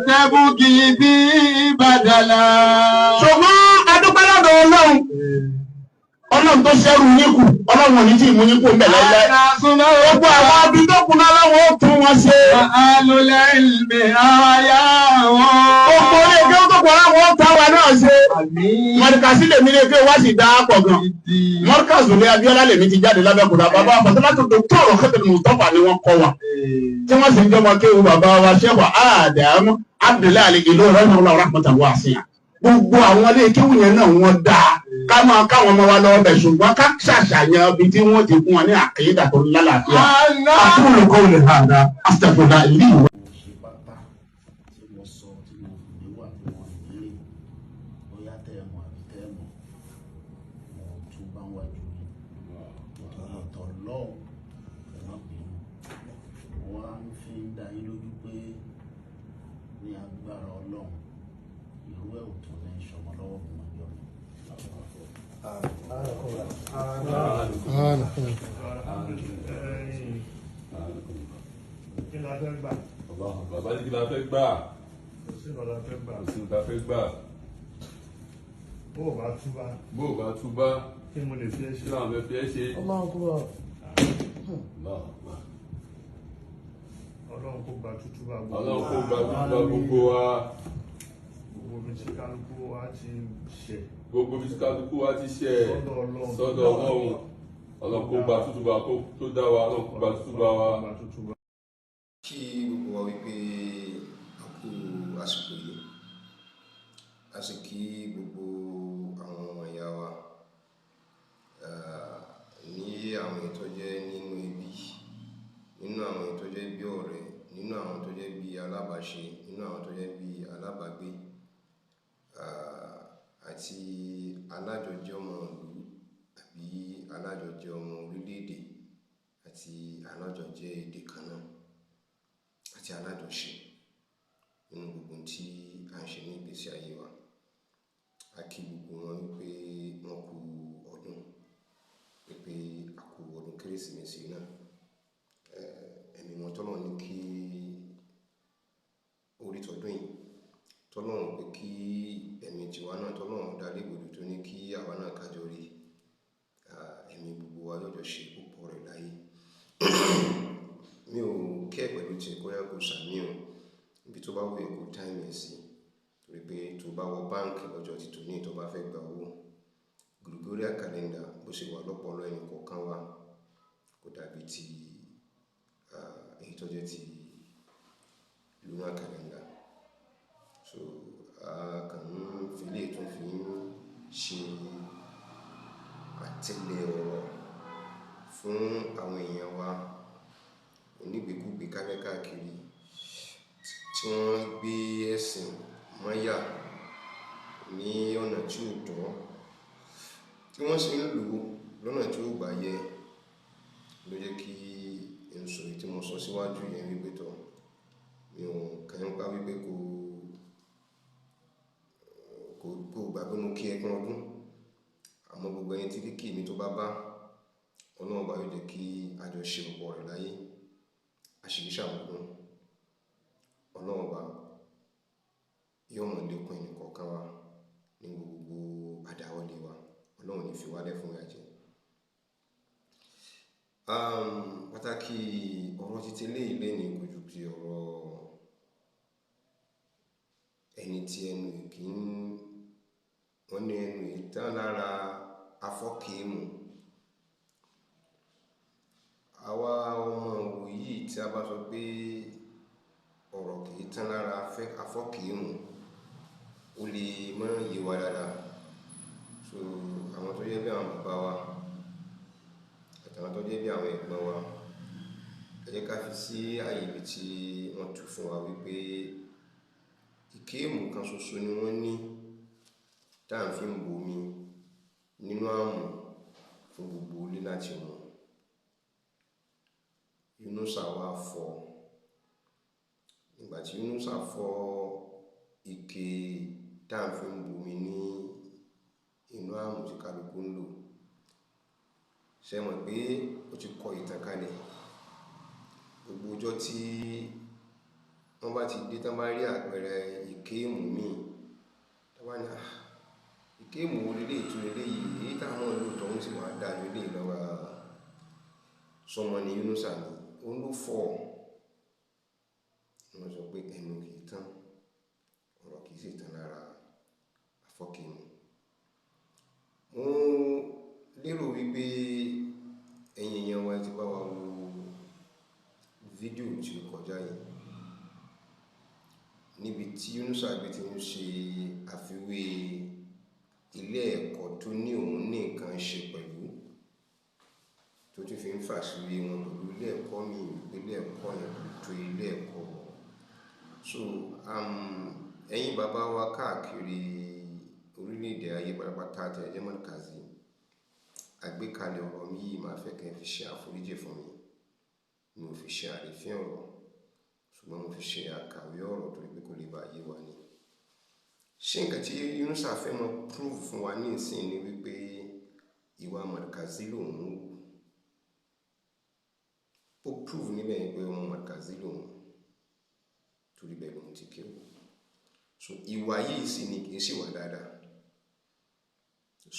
tẹ́bùkì bí bàdàlà. ṣùgbọ́n adúpẹ́ lọ́dọ̀ ọlọ́run tó ṣẹ́rù yín kù ọlọ́run ò ní tí ì mú yín kù ń bẹ̀ láíláí. gbogbo àwọn abidókun náà lọ́wọ́ ó tún wọn ṣe. alólè ìlmẹ̀ àyà wọn. gbogbo ilé ike tó pọ̀ láwọn ó táwa náà ṣe. mọ̀ríkàsí lèmi lè ké wá sì dá pọ̀ gan. mọ̀ríkàsí lè Abíọ́lá lèmi ti jáde lábẹ́kúta bàbá àpàtàlátò dókítà Khidr Mustafa ni wọ́n kọ́ wa. tí wọ́n sì ń jọmọ kéwu bàbá wa Sheikh Adam Abdullahi ìlú rahimahullah rahmatan wasi'a. gbogbo àwọn ilé kéwù yẹn náà wọ́n dáa ká máa káwọn ọmọ wa lọ́wọ́ bẹ̀ ṣùgbọ́n ká ṣàṣàyàn ibi tí wọ́n ti fún wọn ní àkídà tó lálàáfíà. àkúrò kọ́ lè ha àdá astagfirullah ìlú ìwé. ṣe pátá tí mo sọ tí mo fi níwà tí wọn ìbéèrè bóyá tẹ ẹ mọ̀ àbí tẹ ẹ mọ̀ mo tún bá wájú mi ọ̀tọ̀ lọ́ọ̀ ẹ má bínú wọn á fi ń dá yín lójú pé ní agbára Ọlọ́run irú ẹ̀ ò tó ní ìṣọmọ lọ́wọ́ mi máa yọ mi. Bàbá ní kí la fẹ́ gbà. Kò sí la fẹ́ gbà. Bó o bá túbá. Bó o bá túbá. Kí mo lè fi ẹ́ ṣe. Kí làwọn fẹ́ fi ẹ́ ṣe. Ọlọ́run kó gba tútúbà gbogbo. Ọlọ́run kó gba túbá gbogbo wa. Gbogbo bí tí kálukú wa ti ṣẹ̀. Gbogbo bí tí kálukú wa ti ṣẹ̀. Sọ́dọ̀ Ọlọ́run. Ọlọ́run kó gba tútúbà tó dá wa. Ọlọ́run kó gba tútúbà wa. Kí gbogbo wa wípé a kú àsìkò yìí, a sì kí gbogbo àwọn ọmọ ìyá wa ní àwọn ètò jẹ́ nínú ẹbí, nínú àwọn ètò jẹ́ bí ọ̀rẹ́, nínú àwọn tó jẹ́ bí alábàáṣe, nínú àwọn tó jẹ́ bí alábàágbé àti alájọjẹ ọmọ ìlú àbí alájọjẹ ọmọ orílẹ̀-èdè àti alájọjẹ èdè kan náà àti alájọṣe nínú gbogbo tí a ń ṣe ní ìgbésí ayé wa. A kí gbogbo wọn wípé wọn kú ọdún, wípé a kú ọdún kérésìmesì náà. Ẹ̀mí wọn tọ́lọ̀ ní kí orí tọdún yìí tọ́lọ̀ pé kí ẹ̀mí tiwa náà tọ́lọ̀ darí gbòdò tó ní kí àwa náà kájọ rí ẹ̀mí gbogbo wa lọ́jọ́ ṣe púpọ̀ rẹ̀ láyé. Mi ò kẹ́ pẹ̀lú tí kó yá kó sàmì ò ibi tó bá wù ẹ́ kó táìmì ẹ̀ sí, torí pé tó bá wọ báǹkì lọ́jọ́ ti tòní tó bá fẹ́ gba owó Gregorian calendar bó ṣe wà lọ́pọ̀lọ́ ẹnì kọ̀ọ̀kan wa kò dàbí ti èyí tó jẹ́ ti lunar calendar. So kàn ń filé tó fi ń ṣe àtẹ̀lé ọ̀rọ̀ fún àwọn èèyàn wa onígbèkúgbè káàkiri tí wọ́n gbé ẹ̀sìn máyà ní ọ̀nà tí ó tọ́, tí wọ́n sì ń lò lọ́nà tí ó gbà yẹ, ló jẹ́ kí n sọ èyí tí mo sọ síwájú yẹn wípé tọ́ mi ò kàn ń pa wípé kò gbà pé mo kí ẹkún ọdún, àmọ́ gbogbo ẹni tí kíkì mi tó bá Ọlọ́run bá yóò jẹ́ kí àjọṣe pọ̀ rẹ̀ láyé àṣírí ṣàmùdún. Ọlọ́run bá yóò mọ̀ lékún ẹnì kọ̀ọ̀kan wa ní gbogbo àdáwọ́lé wa. Ọlọ́run ní fi wálẹ̀ fún ìyàjẹ́. Pàtàkì ọ̀rọ̀ títí ilé ní kojú ti ọ̀rọ̀ ẹni tí ẹnu ìkí wọ́n ní ẹnu ìtàn lára afọ́kèémù. Àwa ọmọ òwòyí tí a bá sọ pé ọ̀rọ̀ kìí tán lára afọ́kèémù ó lè mọ́ yé wa dáadáa. So àwọn tó jẹ́ bí àwọn bàbá wa àtàwọn tó jẹ́ bí àwọn ẹ̀gbọ́n wa, ẹ jẹ́ ká fi sí àyè ibi tí wọ́n tú fún wa wípé ìkéèmù kan ṣoṣo ni wọ́n ní tá à ń fi ń bomi nínú àmù fún gbogbo ilé láti mu. Yunusa wá fọ́, nígbà tí Yunusa fọ́ ike tá à ń fi ń bomi ní inú àmù tí kálukú ń lò, ṣe mọ̀ pé ó ti kọ ìtàn kalẹ̀. Gbogbo ọjọ́ tí wọ́n bá ti dé tán bá rí àpẹẹrẹ ìkéèmù míì tó bá ní ìkéèmù wo lélẹ̀ ìtú lélẹ̀ yìí èyí táwọn olóòótọ́ ń sì wá dájú lé lọ́wọ́ sọmọ ní Yunusa ni òun ló fọ́ wọ́n sọ pé ẹnu kì í tán ọ̀rọ̀ kì í sì tán lára afọ́kèémù. mo lérò wípé ẹ̀yin èèyàn wa ti bá wa wo fídíò tí ó kọjá yìí níbi tí Yunusa gbé ti ń ṣe àfiwé ilé ẹ̀kọ́ tó ní òun ní nǹkan ṣe pẹ̀lú tó tún fi ń fàṣírí wọn pẹ̀lú ilé ẹ̀kọ́ mi ilé ẹ̀kọ́ yẹn tó ilé ẹ̀kọ́. So ẹ̀yin bàbá wa káàkiri orílẹ̀-èdè ayé pátápátá àti ẹ̀jẹ̀ Markazi àgbékalẹ̀ ọ̀rọ̀ mi yìí máa fẹ́ kẹ́ fi ṣe àforíjì fún mi ò fi ṣe àrífín ọ̀rọ̀ ṣùgbọ́n mo fi ṣe àkàwé ọ̀rọ̀ torí pé kò lè bá yé wa ni. ṣé nǹkan tí Yunusa fẹ́ mọ prove fún wa ní ìsìn ni wípé ìwà Markazi lòun wù ó prove níbẹ̀ yẹn pé ọmọ Markazi lòun torí bẹ́ẹ̀ lòun ti kí o. So ìwà yìí sì ni kì í sì wà dáadáa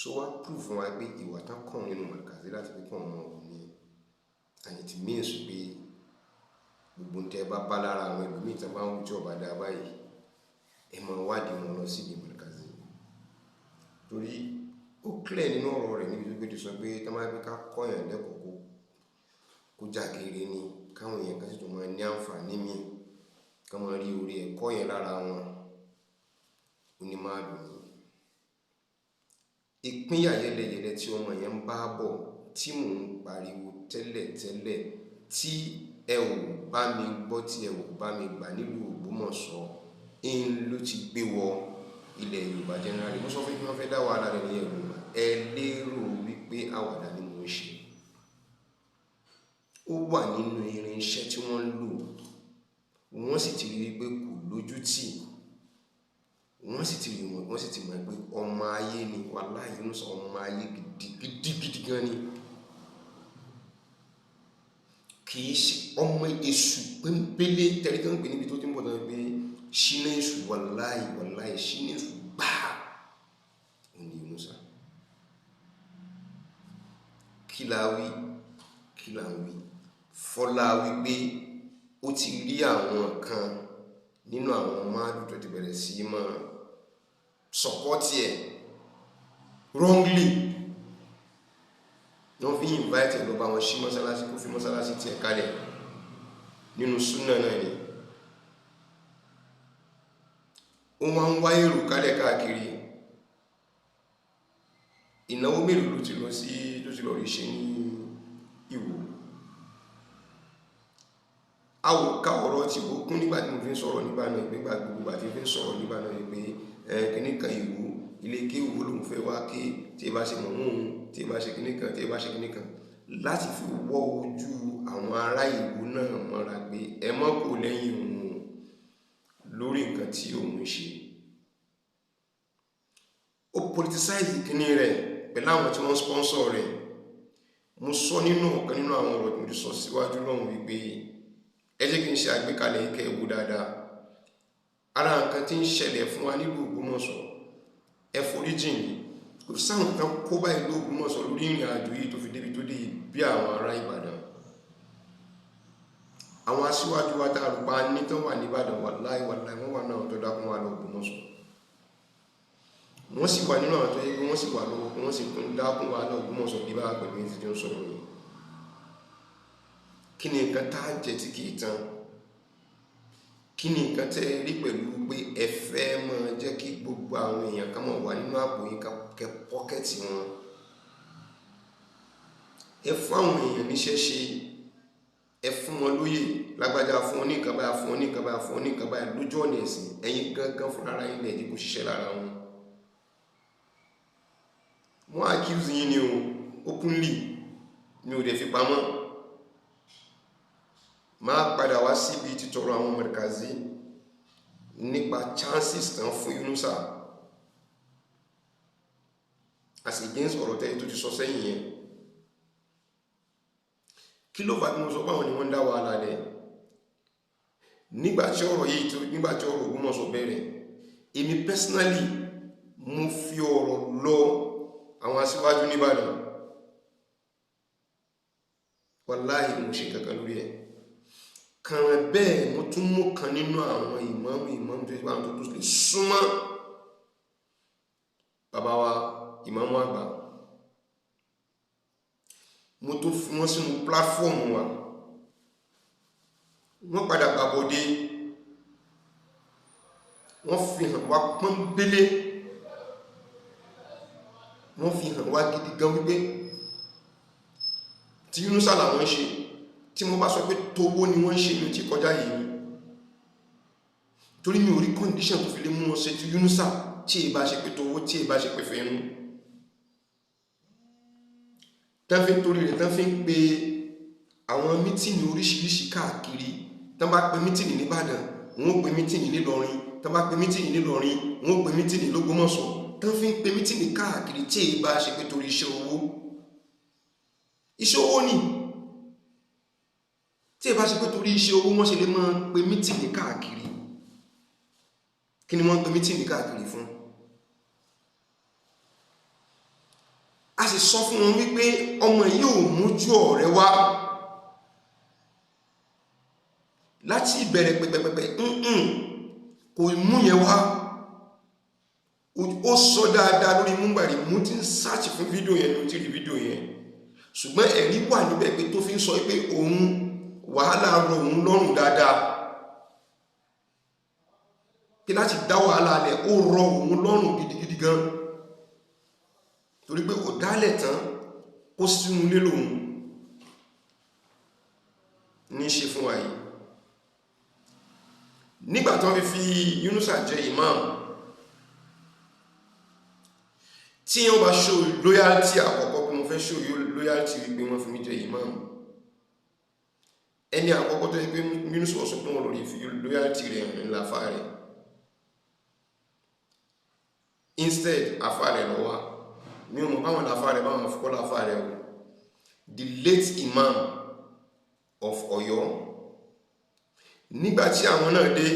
so wá prove fún wa pé ìwà tán kàn nínú Markazi láti fi kàn ọmọ òun ni and it means pé gbogbo tẹ bá bá lára àwọn ẹlòmíì tí wọn bá ń wù tí ọba dá báyìí ẹ máa wádìí wọn lọ sí ìdí Markazi torí ó clear nínú ọ̀rọ̀ rẹ̀ níbi tó gbé ti sọ pé tí wọn bá fi ká kọyàn lẹ́kọ̀ọ́ kó jágere ni káwọn èèyàn kan sì tún máa ní àǹfààní míì ká máa rí orí ẹ̀kọ́ yẹn lára wọn onímàálù ni. ìpínyà yẹlẹyẹlẹ tí ọmọ yẹn ń bá bọ̀ tí mò ń pariwo tẹ́lẹ̀ tí ẹ ò bá mi gbọ́ tí ẹ ò bá mi gbà nílùú Ògbómọ̀ṣọ́ ń ló ti gbé wọ ilẹ̀ Yorùbá generally mo sọ fún yín wọ́n fẹ́ dá wàhálà rẹ̀ ní ẹ̀rù ẹ lérò wípé àwàdà ni mo ń ṣe. ó wà nínú irinṣẹ́ tí wọ́n ń lò wọ́n sì ti rí i pé kò lójú tì wọ́n sì ti mọ̀ pé ọmọ ayé ni wàláhì Yunusa ọmọ ayé gidigidi gan ni kì í ṣe ọmọ èṣù pẹ́ńpẹ́lé tẹ̀lé tó ń pè níbi tó ti ń bọ̀ tó ń pè ṣínà èṣù wàláhì ṣínà èṣù gbáà ó ní Yunusa. kí la wí fọlá wípé ó ti rí àwọn kan nínú àwọn máàlù tó ti bẹ̀rẹ̀ sí máa sọpọ́tì ẹ̀ wrongly wọ́n fi invite ẹ̀ lọ bá wọn ṣí mọ́sálásí kó fi mọ́sálásí tiẹ̀ kalẹ̀ nínú súnà náà ni ó máa ń wá èrò kalẹ̀ káàkiri ìnáwó mélòó ló ti lọ rí ṣe ní Ìwó àwòká ọ̀rọ̀ tí ó kún nígbà tí mo fi ń sọ̀rọ̀ nígbà náà ìgbégbà gbogbo àti fi ń sọ̀rọ̀ nígbà náà pé kìnnìkan Ìwó ilé kéwú lòun fẹ́ wá ké tí ẹ bá ṣe mọ̀ òun tí ẹ bá ṣe kìnnìkan láti fi wọ́ ojú àwọn ará Ìwó náà mọ́ra pé ẹ mọ́ kò lẹ́yìn òun lórí nǹkan tí òun ṣe. ó politicize kìíní rẹ̀ pẹ̀lú àwọn tí wọ́n sponsor rẹ̀. mo sọ nínú ọ̀kan nínú àwọn ọ̀rọ̀ tí mo ti sọ síwájú lọ́hùn wípé ẹ jẹ́ kí n ṣe àgbékalẹ̀ ìkẹ́ ewu dáadáa. ara nǹkan tí ń ṣẹlẹ̀ fún wa nílùú Ògbómọ̀ṣọ́ ẹ foríjì mi kò sáwọn kan kó bá ìlú Ògbómọ̀ṣọ́ lórí ìrìn àjò yìí tó fi débi tó dé yìí bí àwọn ará Ìbàdàn. àwọn aṣíwájú wa tá a rò pa ní tán wà ní Ìbàdàn wàláì wọ́n wà náà tó dákún wa lọ Ògbómọ̀ṣọ́. wọ́n sì wà nínú àwọn tó yẹ kí wọ́n sì wà lọ́wọ́ wọ́n sì tún dákún wa lọ Ògbómọ̀ṣọ́ bí bá pẹ̀lú èyí tí ó ń sọ̀rọ̀ yìí. kí ni nǹkan tá a jẹ tí kì í tán? kí ni nǹkan tẹ́ rí pẹ̀lú pé ẹ fẹ́ máa jẹ́ kí gbogbo àwọn èèyàn kan máa wà nínú àpò yín kẹ pọ́kẹ́tì wọn? ẹ fún àwọn èèyàn níṣẹ́ ṣe, ẹ fún wọn lóyè, lágbájá fún wọn ní nǹkan báyà, fún wọn ní nǹkan báyà, fún wọn ní nǹkan báyà lójú ọ̀nà ẹ̀sìn, ẹ̀yin gangan fúnra ara yín lẹ́ẹ̀dí kò ṣiṣẹ́ lára wọn. wọ́n accuse yín ni o openly, mi ò dẹ̀ fi pamọ́. máa padà wá síbi títọrọ àwọn Markazi nípa chances tán fún Yunusa as against ọ̀rọ̀ tẹ́yìn tó ti sọ sẹ́yìn yẹn. kí ló fà tí mo sọ pé àwọn ni wọ́n ń dá wàhálà lẹ̀? nígbàtí ọ̀rọ̀ Ògbómọ̀ṣọ́ bẹ̀rẹ̀, èmi personally mo fi ọ̀rọ̀ lọ àwọn aṣíwájú nìbàdàn, wàláhì mo ṣe kankan lórí ẹ̀. Kan bẹ́ẹ̀ mo tún mú kan nínú àwọn ìmáàmù tó yípa tó lè súnmọ́ bàbá wa ìmáàmù àgbà, mo tó fi wọ́n sínú pláfọ́ọ̀mù wa. Wọ́n padà gbàbọ̀dé, wọ́n fi hàn wá pọ́nbélé, wọ́n fi hàn wá gidi gan wípé tí Yunusa làwọn ṣe, tí mo bá sọ pé Togo ni wọ́n ṣe ló ti kọjá yìí, torí mi ò rí condition tó fi lè mú wọn ṣe ti Yunusa tí è bá ṣe pé Togo, tí è bá ṣe pé fẹ́nu. Tán fi ń torí rẹ̀ tán fi ń pe àwọn mítìnì oríṣiríṣi káàkiri. Tán bá pe mítìnì nìbàdàn, wọ́n ó pe mítìnì nílọrin. Tán bá pe mítìnì nílọrin, wọ́n ó pe mítìnì lógbómọ̀ṣọ́. Tán fi ń pe mítìnì káàkiri tí è bá ṣe pé torí iṣẹ́ owó. Iṣẹ́ owó ni. Tí è bá ṣe pé torí iṣẹ́ owó wọ́n ṣe lè máa pe mítìnì káàkiri. Kí ni wọ́n pe mítìnì káàkiri fún? A sì sọ fún wọn wípé ọmọ yìí ò mójú ọ̀rẹ́ wá láti ìbẹ̀rẹ̀ pẹ̀pẹ̀pẹ̀, kò mú yẹn wá. Ó sọ dáadáa lórí múmbàrí, mú ti ń sáàtì fún fídíò yẹn ló ti rí fídíò yẹn, ṣùgbọ́n ẹ̀rí wà níbẹ̀ pé tó fi ń sọ pé òun wàhálà rọ òun lọ́rùn dáadáa, pé láti dá wàhálà alẹ̀ ó rọ òun lọ́rùn gidigidi gan, torí pé kò dálẹ̀ tán kó sínú ilé lòun ní ṣe fún wa yìí. Nígbà tán fi Yunusa jẹ imam, tí wọ́n bá show loyalty àkọ́kọ́ pé mo fẹ́ show loyalty wípé wọ́n fi mí jẹ imam, ẹni àkọ́kọ́ tó yẹ pé Yunusa sọ pé wọ́n lórí fi loyalty rẹ̀ ńlá fà rẹ̀, instead afá rẹ̀ lọ́wọ́ mi ò mọ̀ báwọn láfá rẹ̀ báwọn fúkọ́ láfá rẹ̀ o. The late imam of Ọ̀yọ́, nígbàtí àwọn náà dé,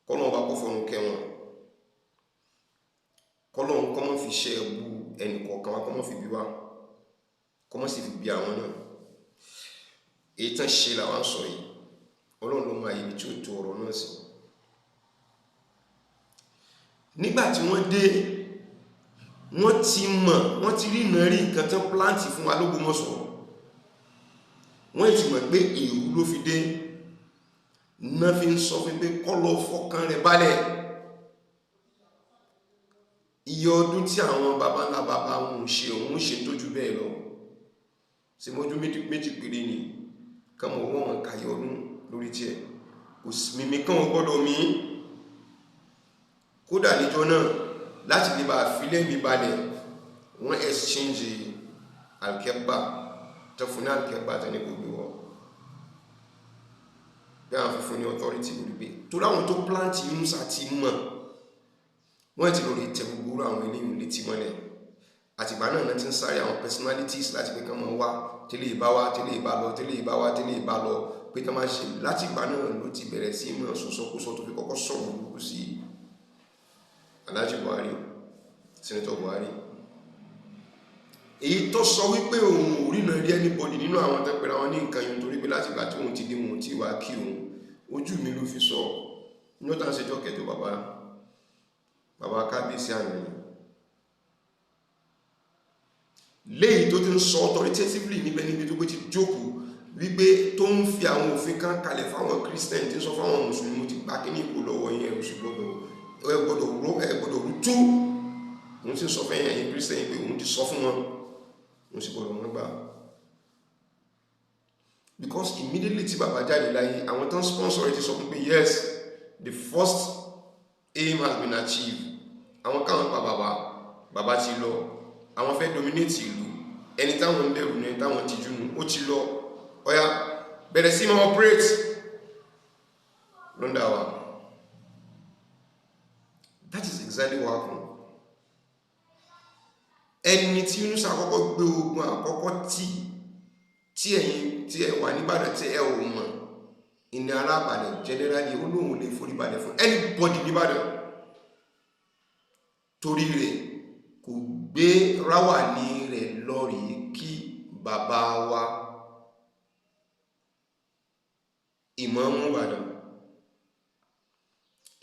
kọ́lọ̀ ọba kó fọ́nù kẹwọn, kọ́lọ̀ kọ́mọ́ fi ṣe ẹ̀bù ẹnì kọ̀ọ̀kan wá, kọ́mọ́ fi bí wá, kọ́mọ́ sì fi bí àwọn náà. Èyí tán ṣe làwọn sọ yìí, Ọlọ́run ló máa yìí tí ó tó ọ̀rọ̀ náà sí. Nígbàtí wọ́n dé, wọ́n ti mọ̀, wọ́n ti rí ìnárí nǹkan tán pláǹtì fún wa l'Ógbómọ̀ṣọ́, wọ́n ti mọ̀ pé èrú ló fi dé, náà fi ń sọ fún pé kọ́lọ̀ fọkàn rẹ̀ balẹ̀. Iye ọdún tí àwọn baba ńlá baba òun ṣe tójú bẹ́ẹ̀ lọ, ṣe mọ́jú méjì péré ni kàmọ̀ wọ́n kàyọ ọdún lórí tí ẹ̀, kò sí mímí kàn gbọ́dọ̀ mí. Kódà níjọ́ náà, láti lè bá fílẹ̀ mi balẹ̀, wọ́n exchange alkeba tó fún ní alkeba tó ní gbogbo wọ́n bí àwọn fífún ní authority lórí pé tó láwọn tó plant Yunusa ti mọ̀, wọ́n ti lórí tẹ gbogbo àwọn eléyìn létí mọ́lẹ̀. Àtìgbà náà ti ń sáré àwọn personalities láti pé kán mọ́ wá, tẹ́lẹ̀ ìbá wá, tẹ́lẹ̀ ìbá lọ, tẹ́lẹ̀ ìbá wá, tẹ́lẹ̀ ìbá lọ, pé kán máa ṣe. Láti ìgbà náà ló ti bẹ̀rẹ̀ sí mọ́ sọ́sọ́kúsọ tó fi kọ́kọ́ sọ̀rọ̀ gbogbo sí Alhaji Buhari, Senator Buhari. Èyí tó sọ wípé òun ò rí náà rí anybody nínú àwọn tẹ́pẹ̀rẹ̀ wọn ní nǹkan yìí, torí pé láti ìgbà tí òun ti dé wọn tí wá kí òun, ojú mi ló fi sọ. Ní ó tàn ṣẹjọ́ kẹjọ bàbá kábíyèsí àmì léyìí tó ti ń sọ authoritatively níbẹ̀ níbi tó gbé ti jókòó wípé tó ń fi àwọn òfin kan kalẹ̀ fáwọn Christian, tí ń sọ fáwọn Mùsùlùmí, mo ti gbà kí ní ìkó lọ́wọ́ yẹn ẹ̀rù sí gbọ́dọ̀ rútú. Òun sì sọ fẹ́yìn ẹ̀yìn Christian pé òun ti sọ fún wọn, òun sì gbọ́dọ̀ wọn gbà. Because immediately tí bàbá jáde láyé, àwọn tán sponsor ti sọ fún pé yes, the first aim has been achieved. Àwọn káwọn pa bàbá ti lọ, àwọn fẹ́ dominate ìlú, ẹni táwọn ń bẹ̀rù ní táwọn ti jùnú ó ti lọ, ọya bẹ̀rẹ̀ sí máa operate lọ́ndà wa. That is exactly what happened. Ẹni tí Yunusa àkọ́kọ́ gbé ogun àkọ́kọ́ tí ẹ̀yin tí ẹ wà níbàdàn tí ẹ ò mọ̀, ìní alábàdàn generally ó lóun lè forí balẹ̀ fún anybody nìbàdàn torí rẹ̀ kò gbé ráwàní rẹ̀ lọ́rí kí bàbá wa ìmáàmù Ìbàdàn.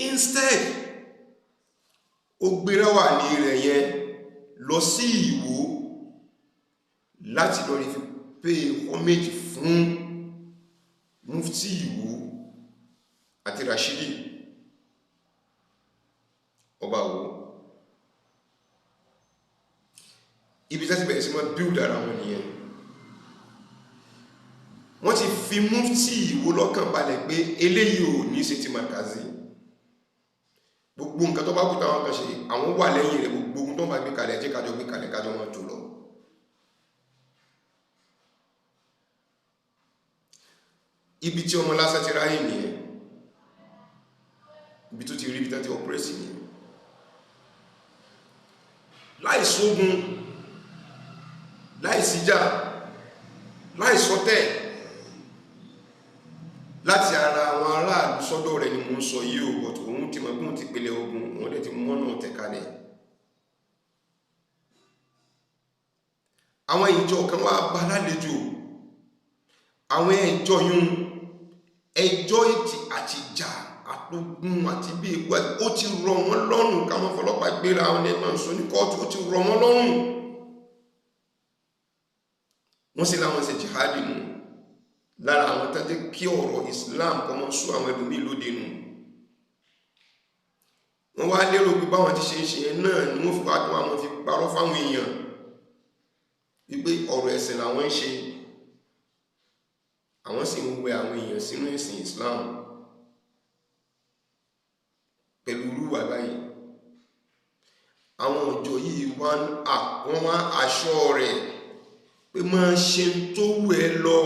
Instead ó gbé ráwàní rẹ̀ yẹn lọ sí Ìwó láti lọ rí fi pay homage fún mufti Ìwó àti Rashidi ọba Ìwó. Ibi tí a ti bẹ̀rẹ̀ sí mọ́ build ara wọn nìyẹn. Wọ́n ti fi mufti Ìwó lọ́kàn balẹ̀ pé eléyìí ò ní ṣe ti Markazi. Gbogbo nǹkan tó bá kú táwọn kan ṣe àwọn wà lẹ́yìn rẹ̀, gbogbo ohun tó bá gbé kalẹ̀ jẹ́ kájọ gbé kalẹ̀ kájọ wọn jù lọ. Ibi tí ọmọ lásán ti ráyè nìyẹn, ibi tó ti rí ibi tó ti ọpẹ́rẹ́sì nìyẹn. Láì sógun, láì síjà, láì sọtẹ̀, láti ara àwọn aráàlú sọ́dọ̀ rẹ̀ ni mo ń sọ yìí o, but òun ti mọ̀ bí òun ti pèlè ogun, wọ́n dẹ̀ ti mọ́nà tẹ̀kalẹ̀. Àwọn ìjọ kan wá bá lálejò, àwọn ìjọ yún ẹjọ́ ìtì àti ìjà àtógún àti bí egbò ó ti rọ̀ wọ́n lọ́rùn káwọn fọlọ́pàá gbéra wọn ní ẹ̀mọ̀ sọ ní kóòtù, ó ti rọ̀ wọ́n lọ́rùn. Wọ́n sì láwọn ṣe jihadi nù lára àwọn tàbí kí ọ̀rọ̀ Islam kọmọ sú àwọn ẹlòmí lóde nù. Wọ́n wá lérò pé báwọn ti ṣe ń ṣe náà ni wọ́n fi wá tó àwọn fi parọ́ fáwọn èèyàn wípé ọ̀rọ̀ ẹ̀sìn làwọn ń ṣe, àwọn sì ń wẹ àwọn èèyàn sínú ẹ̀sìn Islam pẹ̀lú rúwà báyìí. Àwọn ọjọ́ yìí wọ́n wá aṣọ rẹ̀ pé máa ṣe tó wù ẹ́ lọ,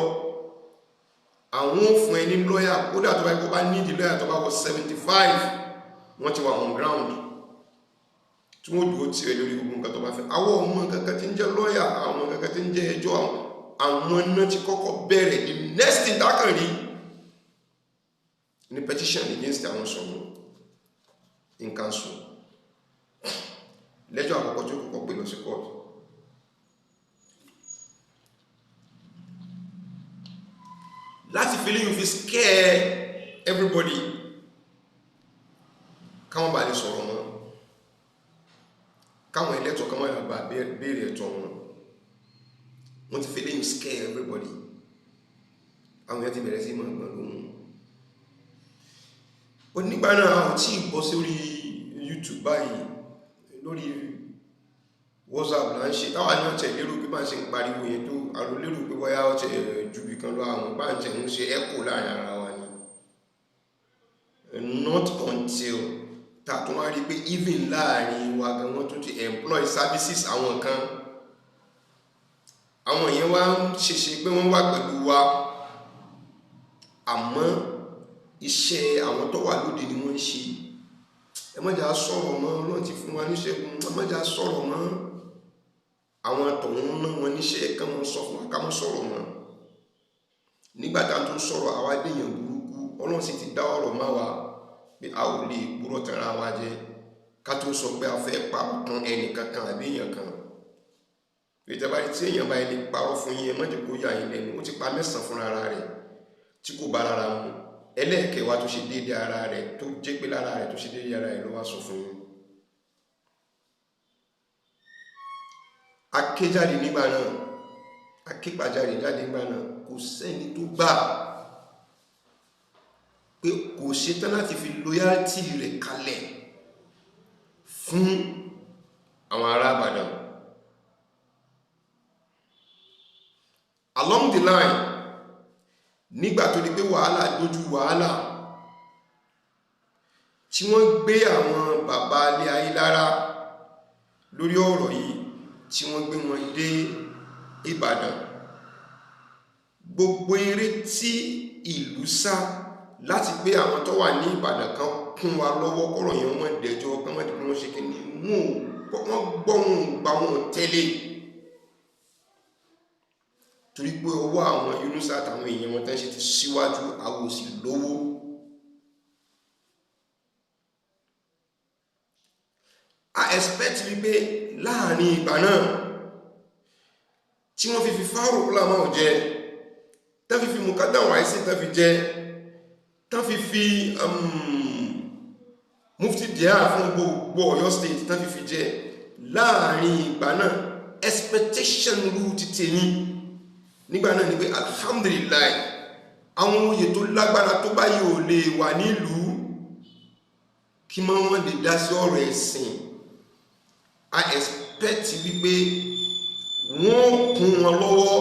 àwọn ò fún ẹni lọ́yà kódà tó bá bá nídìí lọ́yà tó bá wọ 75 wọ́n ti wà on ground tí wọ́n dúró tí ẹ lórí gbogbo nǹkan tó bá fẹ́. Àwọn ọmọ kankan tí ń jẹ́ lọ́yà, àwọn ọmọ kankan tí ń jẹ́ ẹjọ́, àwọn náà ti kọ́kọ́ bẹ̀rẹ̀ the next thing dákàn rí ní petition against àwọn sọ̀rọ̀ in council. Lẹ́jọ́ àkọ́kọ́ tí ó kọ́kọ́ pè lọ sí court. Láti fi léyìn fi scare everybody káwọn bá lè sọ̀rọ̀ wọn, káwọn ẹlẹ́tọ̀ káwọn yàgbà béèrè ẹ̀tọ́ wọn. Wọ́n ti fi léyìn scare everybody. Àwọn èèyàn ti bẹ̀rẹ̀ sí mọ̀ ọgbọ̀n lóhun. Onígbà náà àwọn tí bọ́ sórí YouTube báyìí, lórí WhatsApp là ń ṣe táwà náà tẹ̀ lérò pé máa ṣe ń pariwo yẹn tó àrò lérò pé wáyá ọ̀tẹ̀ jùbì kan lọ àwọn báńjẹ̀ ń ṣe ẹ́kò láàrin ara wa ni. Not until tàtún wá rí pé even láàrin wa gan wọ́n tún ti employ services àwọn kan, àwọn yẹn wá ń ṣeṣe pé wọ́n wà pẹ̀lú wa àmọ́ iṣẹ́ àwọn tó wà lóde ni wọ́n ń ṣe. Ẹ má jà sọ̀rọ̀ mọ́, Ọlọ́run ti fún wa níṣẹ́gun, ẹ má jà sọ̀rọ̀ mọ́. Àwọn tọ̀hún náà wọn níṣẹ́ ká mọ́ sọ fún wa ká mọ́ sọ̀rọ̀ mọ́. Nígbà tá a tún sọ̀rọ̀ àwa déyàn burúkú, Ọlọ́run sì ti dá ọ̀rọ̀ má wa pé a ò lè gbúrọ̀ tẹ̀ra wa jẹ ká tó sọ pé a fẹ́ pa ọ̀kan ẹnì kankan àbí èèyàn kan. Ìjọba tí èèyàn bá ilé parọ́ fún yín, ẹ má jẹ́ kó yà yín lẹ́nu, ó ti pa mẹ́sàn-án fúnra ara rẹ̀ tí kò bá rárá mu. Ẹlẹ́ẹ̀kẹwàá tó ṣe déédé ara rẹ̀ tó jẹ́ pé lára rẹ̀ tó ṣe déédé ara rẹ̀ ló wá sọ fún yín. Akéjáde nígbà náà, akégbàjáde jáde nígbà náà, kò sẹ́ni tó gbà pé kò ṣetán láti fi loyalty rẹ̀ kalẹ̀ fún àwọn ará Ìbàdàn. Along the line, nígbà tó di pé wàhálà dojú wàhálà tí wọ́n gbé àwọn bàbá ilé ayé lára lórí ọ̀rọ̀ yìí, tí wọ́n gbé wọn dé Ìbàdàn, gbogbo eré tí ìlú sá láti pé àwọn tó wà ní Ìbàdàn kan kún wa lọ́wọ́ kọ́rọ̀ yẹn wọ́n dẹjọ́ kan wọ́n di pé wọ́n ṣe kí ni wọ́n gbọ́ wọn gbà wọn tẹ́lẹ̀. torí pé ọwọ́ àwọn Yunusa àtàwọn èèyàn wọn tán ṣe ti síwájú àwọn òsì lówó. I expect wípé láàrin ìgbà náà tí wọ́n fi Fáróò lámà jẹ, tán fi Mukadam Wáìsì tán fi jẹ, tán fi Mufti Dia fún gbogbo Ọ̀yọ́ state tán fi jẹ, láàrin ìgbà náà expectation rú ti tèmi nígbà náà ni pé alhamdulillah àwọn oyè tó lágbára tó báyìí ò lè wà nílùú kí mọ́ wọ́n lè dá sí ọ̀rọ̀ ẹ̀sìn. I expect wípé wọ́n kún wọn lọ́wọ́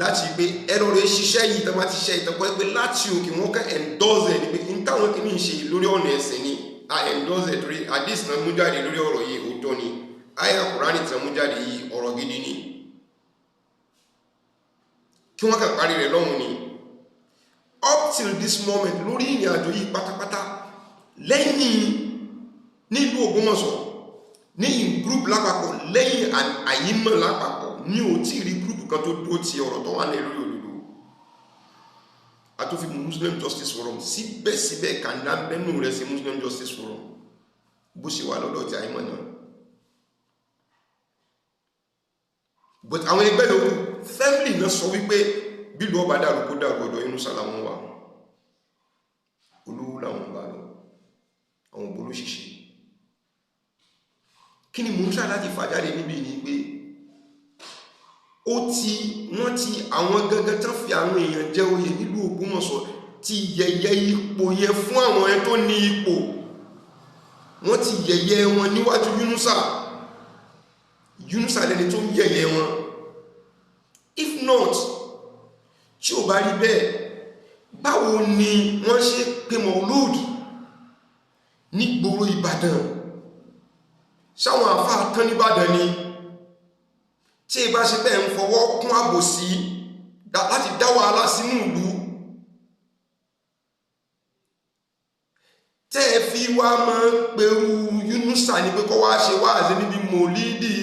láti gbé ẹ̀rọ rẹ̀ ṣiṣẹ́ yìí tó bá ti ṣe ìtọ́pọ̀ pé láti òkè wọ́n ká endorse ẹ̀ ní pé ní táwọn kìíní ṣe lórí ọ̀nà ẹ̀sìn ni I endorse ẹ̀ torí hadith náà mú jáde lórí ọ̀rọ̀ yìí òótọ́ ni, àyá Kùránì tí wọ́n mú jáde yìí ọ̀rọ̀ gidi ni, kí wọ́n kà parí rẹ̀ lọ́hùn ni. Up till this moment lórí ìrìn àjò yìí pátápátá lẹ́yìn nílùú Ògbómọ̀ṣọ́ ní group lápapọ̀ lẹ́yìn àyímọ̀ lápapọ̀ ní ò tí rí group kan tó dúró ti ọ̀rọ̀ tó wà ní lórí òdodo. A tó fi Muslim Justice Forum síbẹ̀síbẹ̀ kàndá bẹ́nu rẹ̀ sí Muslim Justice Forum bó ṣe wà lọ́dọ̀ ti àyímọ̀ náà. But àwọn ẹgbẹ́ lókù family náà sọ wípé bílù ọba dàrú kó dàrú ọ̀dọ̀ Yunusa làwọn wà, olówó làwọn bá lọ, àwọn òbóló ṣiṣẹ́. Kí ni mò ń ṣá láti fàjáde níbi ní pé wọ́n ti àwọn gangan tán fi àwọn èèyàn jẹ oyè nílùú Ògbómọ̀ṣọ́ ti yẹ̀yẹ́ ipò yẹn fún àwọn ẹni tó ní ipò, wọ́n ti yẹ̀yẹ́ wọn níwájú Yunusa lẹni tó ń yẹ̀yẹ́ wọn. If not, tí ò bá rí bẹ́ẹ̀, báwo ni wọ́n ṣe pé Maulud ní gbòòrò Ìbàdàn? Ṣáwọn àfáà tán nìbàdàn ni tí ìbá ṣe bẹ́ẹ̀ ń fọwọ́ kún àbòsí láti dá wàhálà sínú ìlú, tẹ́ ẹ fi wá máa ń pẹ̀rù Yunusa ní pé kọ́ wá ṣe wáàzí níbi Mòlídì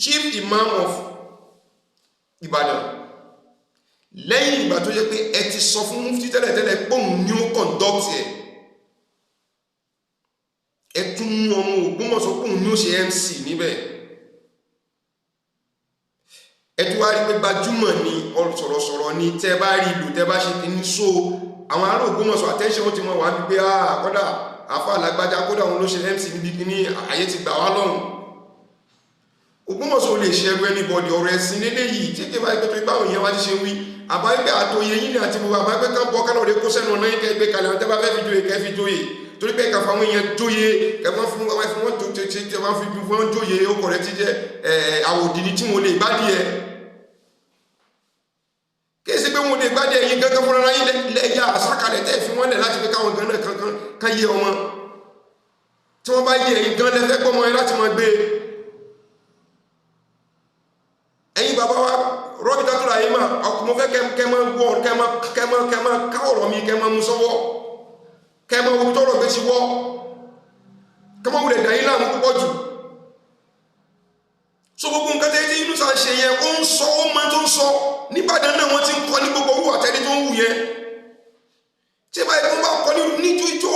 chief imam of Ìbàdàn lẹ́yìn ìgbà tó yẹ pé ẹ ti sọ fún mufti tẹ́lẹ̀tẹ́lẹ̀ pòun ní ó conduct ẹ tún mú ọmọ Ògbómọ̀ṣọ́ pòun ní ó ṣe MC níbẹ̀. Ẹ tún wá rí pé gbajúmọ̀ ni sọ̀rọ̀sọ̀rọ̀ ni tẹ́ bá rí ìlú tẹ́ bá ṣe kìíní so àwọn ará Ògbómọ̀ṣọ́ attention ti mọ̀ wá wípé kọ́dà àfà alágbájá kódà òun ló ṣe MC níbi kìíní àyè ti gbà wá lọ́rùn. Ògbómọ̀ṣọ́ lè ṣe ẹrú anybody ọ̀rọ̀ ẹ̀sìn nílé yìí tí kí bá ipẹ́ tó ipá òyìn wá ti ṣe wí àbáyé àtòyè yìí ni àti gbogbo àbáyé kan bọ́ kánà rẹ̀ kó sẹ́nu ọ̀nà yìí kẹ́ gbé kalẹ̀ àwọn tẹ́bá fẹ́ fi jóye kẹ́ fi jóye torí pé kàfà àwọn èèyàn jóye kẹfọ́n fún wọn fún wọn tó ṣe tí wọ́n fi fún wọn jóye ó kọ̀ rẹ̀ ti jẹ́ àwòdìní tí wọ́n lè gbádìí ẹ̀ kí sí pé wọ́n lè gbádìí ẹ̀yìn gángan fúnra yìí lẹ́yà àsákalẹ̀ tẹ́ fi wọ́n lẹ̀ láti pé káwọn gan náà kan yé ọmọ tí wọ́n bá yé ẹ̀yìn gan lẹ́fẹ́ gbọ́mọ ẹ láti mọ gbé ẹ̀yin bàbá wa rọ́bìtà tó láyé máa ọkùnmọ́ fẹ́ kẹ́mọ́ wọ́ kẹ́mọ́ ká ọ̀rọ̀ mi kẹ́mọ́ mú sọ́wọ́ kẹ́mọ́ wo tọ́rọ̀ bẹ́ ti wọ́ kẹ́mọ́ wulẹ̀ dáyé láàmú púpọ̀ jù so gbogbo nǹkan tẹ́ tí Yunusa ń ṣe yẹn ó ń sọ ó máa tó ń sọ níbàdàn náà wọ́n ti ń kọ́ ní gbogbo owó àtẹ́ni tó ń wù yẹn tí báyìí tó ń bá kọ́ ní ijó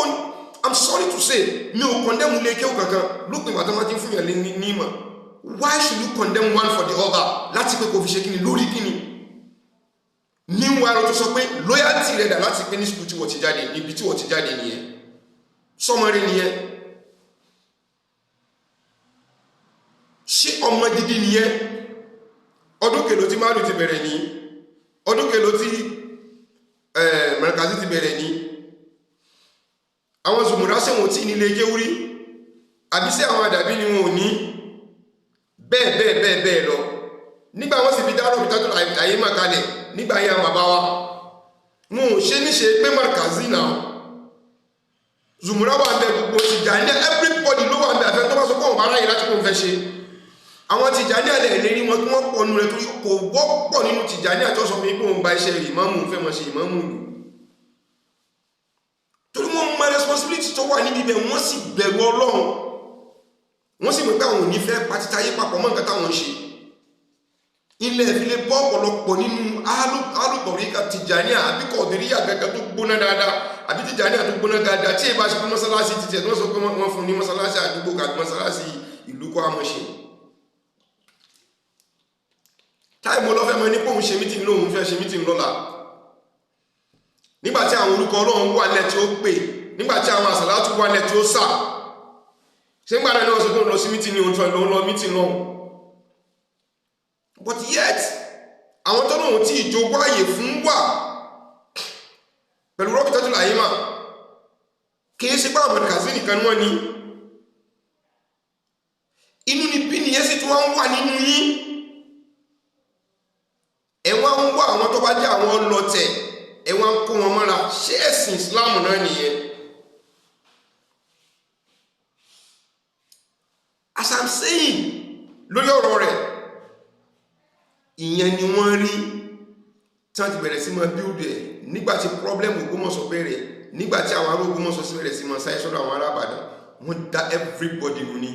I'm sorry to say mi ò kọ́ndẹ́mù lé kéwù kankan lópin ìgbà tó máa ti ń fún yàn ní ìmọ̀. Why should you condemn one for the other? Láti pé kò fi ṣe kíni lórí kíni. Meanwhile, tó sọ pé loyalty rẹ̀ dà láti pé ní school tí wọ́n ti jáde níbi tí wọ́n ti jáde nìyẹn. Sọmọrí nìyẹn. Ṣé ọmọ gidi nìyẹn? Ọdún kèlò tí Málù ti bẹ̀rẹ̀ ní. Ọdún kèlò tí Mẹ́rìkàzí ti bẹ̀rẹ̀ ní. Àwọn Zùmùrà sẹ́wọ̀n tí nílé kéwúrí. Àbí sí àwọn àdàbí ni wọn ò ní. Bẹ́ẹ̀ lọ nígbà wọ́n sì fi dárò bí tátù àyè máa kalẹ̀ nígbà yẹn bàbá wa wọn ò ṣe níṣe pé Markazi náà Zùmúrà wà ń bẹ gbogbo Tìjàní everybody ló wà ń bẹ àfẹ́ tó bá sọ pé òun bá ráyè láti kó ń fẹ́ ṣe àwọn Tìjàní àlẹ́ ìlérí wọn kí wọ́n pọ̀ nù rẹ̀ torí kò wọ́pọ̀ nínú Tìjàní àtọ́sọ fún ipò òun gba iṣẹ́ ìmáàmù fẹ́ mọ̀ ṣe ìmáàmù lù torí wọ́n mọ responsibility tó wà níbi ibẹ̀ wọ́n sì bẹ̀rù Ọlọ́run wọ́n sì mọ̀ pé àwọn ò ní fẹ́ pàtítayé papọ̀ mọ́ nǹkan táwọn ń ṣe ilẹ̀ fi lè bọ́ ọ̀pọ̀lọpọ̀ nínú alùpọ̀ríkà Tìjàníà àbí Kọ̀dìríyà gẹ́gẹ́ tó gbóná dáadáa àbí Tìjàníà tó gbóná dáadáa tí ìbá ṣe pé mọ́sálásí ti tẹ̀ tí wọ́n sọ pé wọ́n fún ní mọ́sálásí àdúgbò àti mọ́sálásí ìlú kọ́ àmọ́ṣe táìmù ọlọ́fẹ́ mọ́ ní pòun ṣe mítìn lóhun fẹ́ ṣe mítìn lọ́la nígbàtí àwọn orúkọ Ọlọ́run wà lẹ́ tí ó pè nígbàtí àwọn àsàlátù wà lẹ́ tí ó sà ṣe ń gbàdá náà sọ pé lọ sí mítìn ní òun lọ mítìn náà but yet àwọn tó náà tí ìjogún ààyè fún wà pẹ̀lú Rọ́bítátù Àìmà kìí ṣe pé àwọn mọ̀dìkàsí nìkan wọ́n ní inú ni bí nìyẹn sì tí wọ́n wà nínú yín ẹ̀wọ̀n ń wá àwọn tó bá jẹ́ àwọn ọlọ́tẹ̀ ẹ̀wọ̀n ń kó wọn mọ́ra ṣé ẹ̀sìn Islam náà nìyẹn as I'm saying lórí ọ̀rọ̀ rẹ̀ ìyẹn ni wọ́n rí tí wọ́n ti bẹ̀rẹ̀ sí máa build ẹ̀ nígbàtí problem Ògbómọ̀ṣọ́ bẹ̀rẹ̀ nígbàtí àwọn ará Ògbómọ̀ṣọ́ sí bẹ̀rẹ̀ sí máa sáyé sọ́dọ̀ àwọn ará Ìbàdàn wọ́n dá everybody rú ni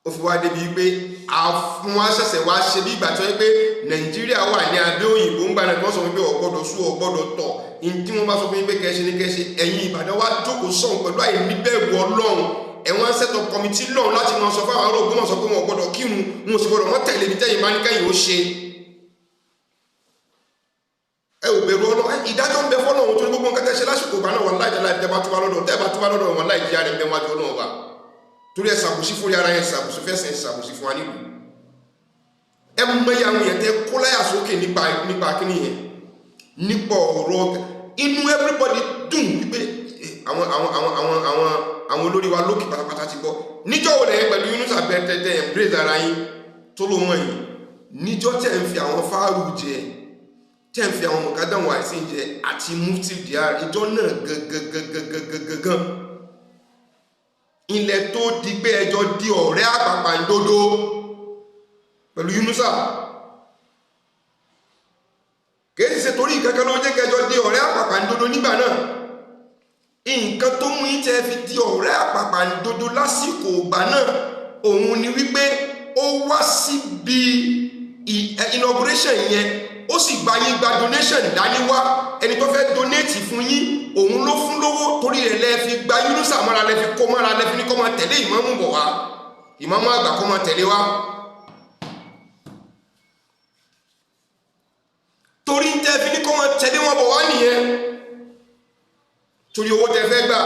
ó fi wá débi pé àwọn aṣẹ̀ṣẹ̀ wá ṣe bí ìgbà tó yẹ pé Nàìjíríà wà ní abẹ́ òyìnbó ń gbà náà tí wọ́n sọ pé ọ̀gbọ́dọ̀ sú ọ̀gbọ́dọ̀ tọ̀ tí wọ́n bá sọ pé kẹ́ṣe ní kẹ́ṣe ẹ̀yin Ìbàdàn wá jókòó sọ̀hún pẹ̀lú àìníbẹ̀rù Ọlọ́run ẹ̀wọ̀n set up committee lọ́run láti máa sọ fún àwọn ará Ògbómọ̀ṣọ́ pé wọn gbọ́dọ̀ kírun wọn sì gbọ́dọ̀ wọ́n tẹ̀lé ní tẹ́yìn bá ní kẹ́yìn ó ṣe ẹ ò bẹ̀rù Ọlọ́run ìdájọ́ ń bẹ fọ́lọ́run tó ní gbogbo nǹkan tẹ́ ṣe lásìkò ìgbà náà wà láì tẹ́lá tẹ́ bá túbá lọ́dọ̀ wọn láì jẹ́ àrẹ bẹ́ẹ̀ wájú Ọlọ́run wa torí ẹ ṣàbùsí fún ara yẹn ṣàbùsí fẹsẹ̀ ṣàbùsí fún wa nílùú ẹ mọ iye àwọn èèyàn tẹ kó láyà sókè nípa kíní yẹn nípa ọ̀rọ̀ inú everybody dùn wípé àwọn olórí wa lókè pátápátá ti bọ́ níjọ́ wo lẹ́yìn pẹ̀lú Yunus abẹ́tẹ́tẹ́ embrace ara yín tó ló mọ̀ yìí níjọ́ tẹ́ ń fi àwọn fáàrù jẹ tẹ́ ń fi àwọn mọ̀kádàmù àìsí jẹ àti mufti DR ìjọ náà gangan ilẹ̀ tó di pé ẹjọ́ di ọ̀rẹ́ àpàpàǹdodo pẹ̀lú Yunusa kìí ṣe torí ìkankan ló jẹ́ kẹjọ di ọ̀rẹ́ àpàpàǹdodo nígbà náà nǹkan tó mú ìtẹ́ fi di ọ̀rẹ́ àpàpàǹdodo lásìkò ìgbà náà òun ni wípé ó wá síbi inauguration yẹn ó sì gba yín gba donation dání wá ẹni tó fẹ́ donate fún yín òun ló fún lówó torí rẹ̀ lẹ́ fi gba Yunusa mọ́ra lẹ́ fi kó mọ́ra lẹ́ fi ní kó máa tẹ̀lé ìmáàmù bọ̀ wá ìmáàmù àgbà kó máa tẹ̀lé wá torí ń tẹ́ fi ní kó máa tẹ̀lé wọn bọ̀ wá nìyẹn torí owó tẹ́ fẹ́ gbà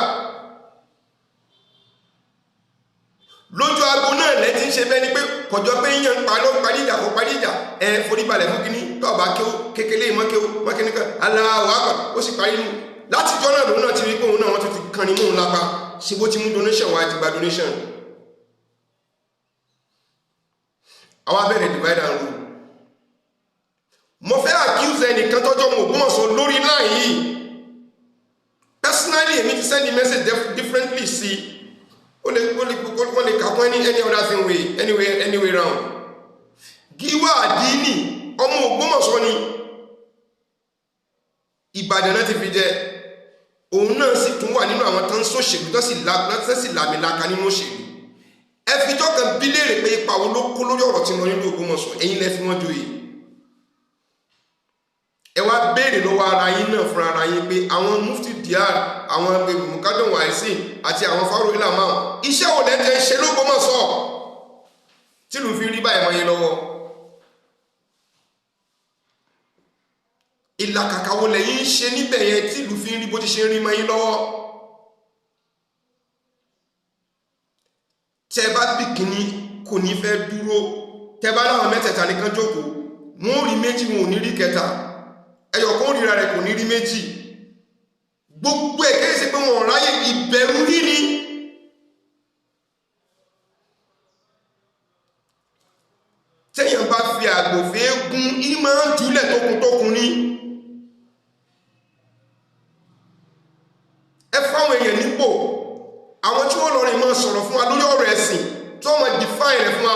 lójú aago náà lẹ́tí ń ṣe bẹ́ẹ̀ ni pé kọjọ́ pé yíyan parí ìjà kò parí ìjà ẹ foríbalẹ̀ fún kíní tọ́ọ̀bá kékeré mọ́kíní kan Allahu Akbar ó sì parí nù láti jọ́ náà lòun náà ti rí pé òun náà wọ́n ti kan ní mú un lápá ṣe bó ti mú donation wá ti gba donation àwọn abẹ́rẹ́ divide and rule mo fẹ́ accuse ẹnìkan tọ́jọ́ mo Ògbómọ̀ṣọ́ lórí láì yìí personally èmi ti send the message differently sí wọ́n lè kàkún any other thing way anyway round Gíwá Àdínì ọmọ Ògbómọ̀ṣọ́ ni Ìbàdàn náà ti fi jẹ òun náà sì tún wà nínú àwọn tán sóṣèlú tó sì làmìlaka nínú òṣèlú ẹ fi jọ́kàn bí léèrè pé ipa wo ló kó lórí ọ̀rọ̀ tí wọ́n nínú Ògbómọ̀ṣọ́ ẹ̀yin lẹ fi wọ́n joyè ẹ wá béèrè lọ́wọ́ ara yín náà fún ara yín pé àwọn mufti DR àwọn mukadam waisi àti àwọn fáwọn ilé àmà iṣẹ́ wo lẹ́tẹ̀ ń ṣe l'Ógbómọ̀ṣọ́ tí lù fi rí báyìí mọ́ yín lọ́wọ́ ìlàkàkà wo lẹ́yìn ń ṣe níbẹ̀ yẹn tí lù fi rí bó ti ṣe rí mọ́ yín lọ́wọ́ tẹ́ bá bí kìíní kò ní fẹ́ dúró tẹ́ bá láwọn mẹ́tẹ̀ẹ̀ta nìkan jókòó wọ́n rí méjì wọn ò ní rí kẹta ẹyọ kan ríra rẹ̀ kò ní rí méjì gbogbo ẹ̀ kéré sí pé wọn ráyè ìbẹ̀rù rí ni tẹ́yàn bá fi àgbòfé gún ìmọ̀ jùlẹ̀ tókun ní ẹ fáwọn èèyàn nípò àwọn tí wọ́n lọ rìn mọ́ sọ̀rọ̀ fún wa lórí ọ̀rọ̀ ẹ̀sìn tí wọ́n mọ̀ define rẹ̀ fún wa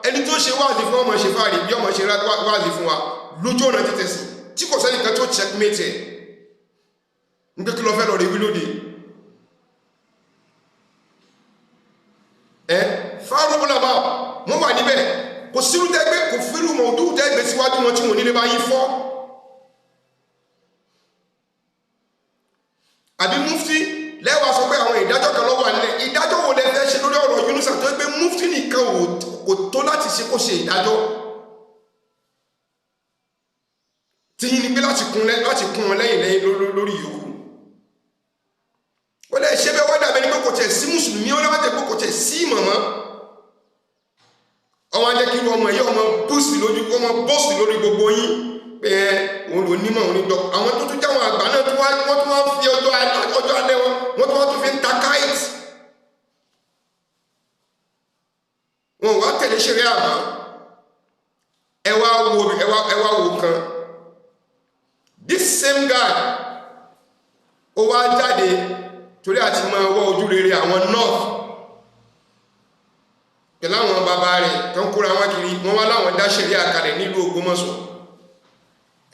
ẹni tó ṣe wáàzì fún ọmọ ṣe fáàrí bí ọmọ ṣe wáàzì fún wa lójú ọ̀nà títẹ̀sí tí kò sẹ́ni kan tó checkmate ń pé kí lọ fẹ́ lọ rí wílódé fáwọn ọlọ́mà wọ́n wà níbẹ̀ kò sírú tẹ́gbẹ́ wọn tí wọ́n nílé bá yí fọ́ àbí mufti lẹ́wà sọ pé àwọn ìdájọ́ kan lọ́wọ́ nílẹ̀ ìdájọ́ wo lẹ fẹ́ ṣe lórí ọ̀rọ̀ Yunusa tó pé mufti nìkan kò tó láti ṣe kó ṣe ìdájọ́ tí yí ni pé láti kún wọn lẹ́yìn lórí yòókù ó lẹ́ ṣe bẹ́ wọ́n dàbẹ́ ní pé kò tẹ̀ sí mùsùlùmí ó lẹ́wọ́n tẹ̀ pé kò tẹ̀ sí mọ̀mọ́ ọmọ ajẹ́ kí ọmọ yìí ọmọ bọ́ọ̀sì lórí gbogbo yín pé òun ló nímọ̀ òun ní dọ́ àwọn tó tún jáwọn àgbà náà wọ́n tún wá fi ọjọ́ alẹ́ wọn tún wá tún fi ń ta káìtì wọn wá tẹ̀lé ṣeré àmọ́ ẹ wá wo kan this same guy ó wá jáde torí àti máa wọ́ ojú rere àwọn north pẹ̀lú àwọn bàbá rẹ̀ tó ń kóra wọn kiri wọ́n wá láwọn dá ṣeré àkàlẹ̀ nílùú Ògbómọ̀ṣọ́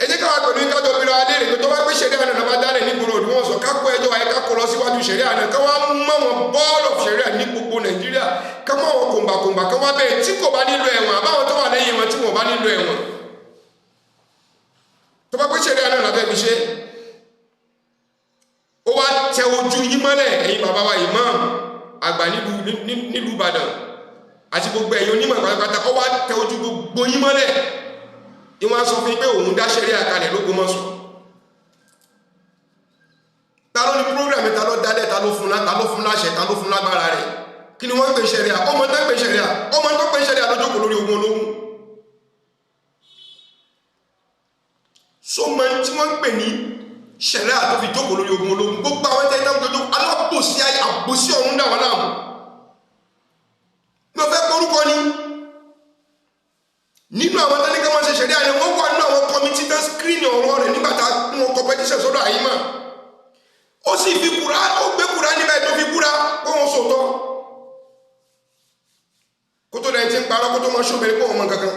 ẹ jẹ́ káwà pẹ̀lú ìkájọ bí ra adé rẹ̀ tó bá pé ṣeré àná bá dálẹ̀ ní gbòrò òdúnwọ̀n sọ kákó ẹjọ́ ayé kákó lọ síwájú ṣeré àná ká wá mọ́ wọn ball of ṣeré ní gbogbo Nàìjíríà ká mọ́ wọn kòǹbàkòǹbà ká wá bẹ́ẹ̀ tí kò bá nílò ẹ̀wọ̀n àbáwọn tó wà lẹ́yìn wọn tí wọ́n bá nílò ẹ̀wọ̀n tó bá pé ṣeré àná làbẹ́ mi ṣe ó wá tẹ ojú yín mọ́lẹ̀ ẹ̀yin bàbá wa imam àgbà nílùú Ìbàdàn àti gbogbo ẹ̀yin onímọ̀ pátápátá ó wá tẹ ojú gbogbo yín mọ́lẹ̀ ìwọ́n sọ fún pé òun dá ṣẹ̀rí àkàlẹ̀ l'Ógbómọ̀ṣọ́ ta ló ní program ta ló dálẹ̀ ta ló fún láṣẹ ta ló fún lágbára rẹ̀ kí ni wọ́n pè ṣẹ̀ríà ọmọ tó pè ṣẹ̀ríà ọmọ tó pè ṣẹ̀ríà lójókòó lórí ogun ológun so mọ tí wọ́n pè ní ṣẹ̀ríà tó fi jókòó lórí ogun ológun gbogbo àwọn tẹ́ ìtàn gbogbo alábòsí ayé àbòsí ọ̀run dà wọ́n láàmú ló fẹ́ porúkọ ni nínú àwọn tẹ́lẹ̀ kan máa ṣe ṣẹ̀ríà ni wọ́n wà nínú àwọn kọmitì tán skrini ọ̀rọ̀ rẹ̀ nígbàtà wọn competition sọ́dọ̀ àyímà ó sì fi kúra ó gbé kúra níbẹ̀ tó fi kúra kó wọn sòtọ́ kó tó dẹ̀ ti ń parọ́ kó tó máa ṣọ́bẹ̀rẹ̀ kó wọn mọ kankan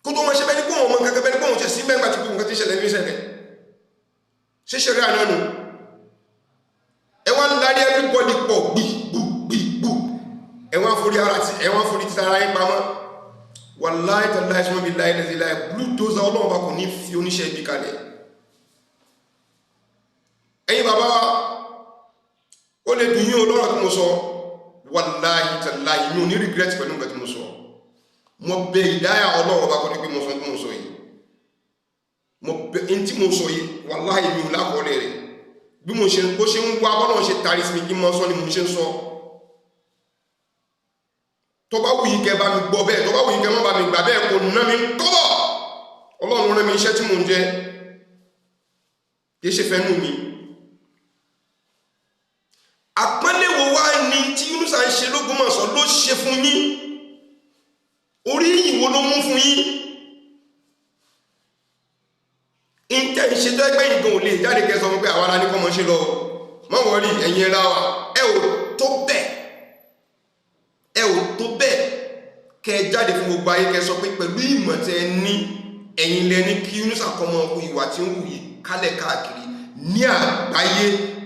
kó tó máa ṣe bẹ́ẹ̀ ní kó wọn mọ kankan bẹ́ẹ̀ ní kó wọn ṣe sí mẹ́gbà tí gbogbo nǹkan ti ṣẹlẹ̀ ní ṣẹlẹ̀ ṣe ṣẹ̀ríà náà nù ẹ wá ń darí everybody pọ̀ gbìgbìgbìgbù ẹ̀wọ̀n àforí ara ti ẹ̀wọ̀n àforí ti ara yín pamọ́ wàláì tàláì sọ́mọ́ bí láì lẹ́sí láì bluedozer ọlọ́run bá kò ní fi oníṣẹ́ ibi kalẹ̀ ẹ̀yin bàbá wa ó lè dùn yín olóró tí mo sọ wàláì tàláì mi ò ní regret pẹ̀lú nǹkan tí mo sọ mo bẹ ìdáyà ọlọ́run bá kò ní pé mo sọ tí mo sọ yìí mo bẹ ẹni tí mo sọ yìí wàláì mi ò lákọọ́lẹ̀ rẹ̀ bí mo ṣe bó ṣe ń wá bọ́lọ̀ ṣe tàrí sí mi kí mo sọ ni mo ṣe ń sọ tó bá wùyí kẹ bá mi gbọ́ bẹ́ẹ̀ tó bá wùyí kẹ má bá mi gbà bẹ́ẹ̀ kò ná mi kọ́bọ̀ ọlọ́run rán mi iṣẹ́ tí mo ń jẹ kìí ṣe fẹ́ nù mi àpọ́nléwò wá ní tí Yunusa ń ṣe l'Ógbómọ̀ṣọ́ ló ṣe fún yín orí ìwò ló mú fún yín ìtẹ́ ìṣe tó ẹgbẹ́ ìgbọ̀n ò lè jáde kẹsọ fún pé àwọn ará ní kọ́mọ ṣe lọ mọ́ wọ́n rí ẹ̀yin ẹ̀rá wa ẹ ò tó bẹ́ẹ̀ kẹ jáde fún gbogbo ayé kẹ sọ pé pẹ̀lú ìmọ̀ tẹ ní ẹ̀yin lẹ́ni kí Yunusa kọmọ ọkùn ìwà tí ń wù yìí kálẹ̀ káàkiri ní àgbáyé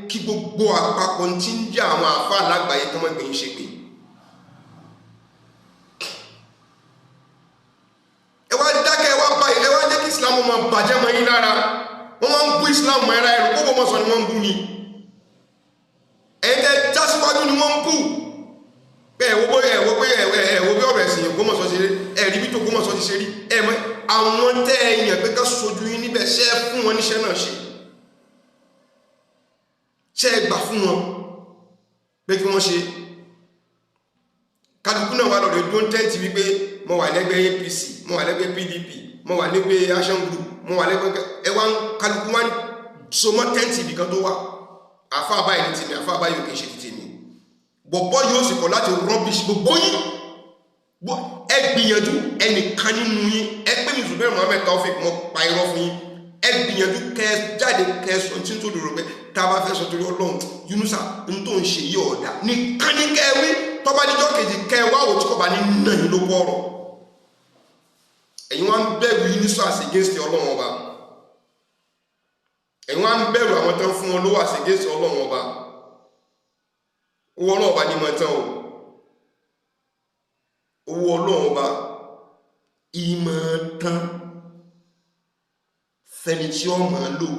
kí gbogbo àpapọ̀ tí ń jẹ́ àwọn àfá alágbàáyé kọmọ gbẹ̀yìn ṣe pé ẹ wá dákẹ́ ẹ wá báyìí ẹ wá jẹ́ kí Islam ọmọ bàjẹ́ mọ́ yín lára wọ́n máa ń bú Islam mọ́ ẹ̀rá ẹ̀rù gbogbo mọ́sán ni wọ́n ń bú ni ẹ̀yìn tẹ́ jásíwájú ni wọ́n ń bú ẹ̀wọ́ bí ọ̀rọ̀ ẹ̀sìn Ògbómọ̀ṣọ́ ṣe rí ẹ̀rí bí tó Ògbómọ̀ṣọ́ ti ṣe rí ẹ̀mọ́ àwọn tẹ́ ẹ̀yàn pé ká sojú yín níbẹ̀ ṣẹ́ fún wọn níṣẹ́ náà ṣe gbà fún wọn pé kí wọ́n ṣe kálukú náà wà lọ́dọ̀ dún tẹ́ǹtì wípé mo wà lẹ́gbẹ́ APC mo wà lẹ́gbẹ́ PDP mo wà lẹ́gbẹ́ Action Group mo wà lẹ́gbẹ́ ẹwà kálukú wá so mọ́ tẹ́ǹtì ibìkan tó wà àfá àbáyé ní tèmi àfá àbáyé òkè ṣe ti tèmi bọ̀bọ̀ yóò sì kọ̀ láti rubbish gbogbo yín ẹ gbìyànjú ẹnìkan nínú yín ẹ pé mi Zubairu Muhammed Taofeek mọ́ pa irọ́ fún yín ẹ gbìyànjú kẹ jáde kẹ sọ tí tó dòrò pé tá a bá fẹ́ sọ torí Ọlọ́run Yunusa n tó ń ṣe yí ọ̀dà nìkan ní kẹ wí tọ́ba níjọ́ kejì kẹ wá wò tí kò bá ní nà yín ló kọ́ ọ̀rọ̀ ẹ̀yin wá ń bẹ̀rù Yunusa against Ọlọ́run ọba ẹ̀yin wá ń bẹ̀rù àwọn tó ń fún wọn lówó against Ọlọ́run ọba owó Ọlọ́run ọba ní mọ̀ tán o owó Ọlọ́run ọba ìmọ̀ tán fẹni tí ó máa lò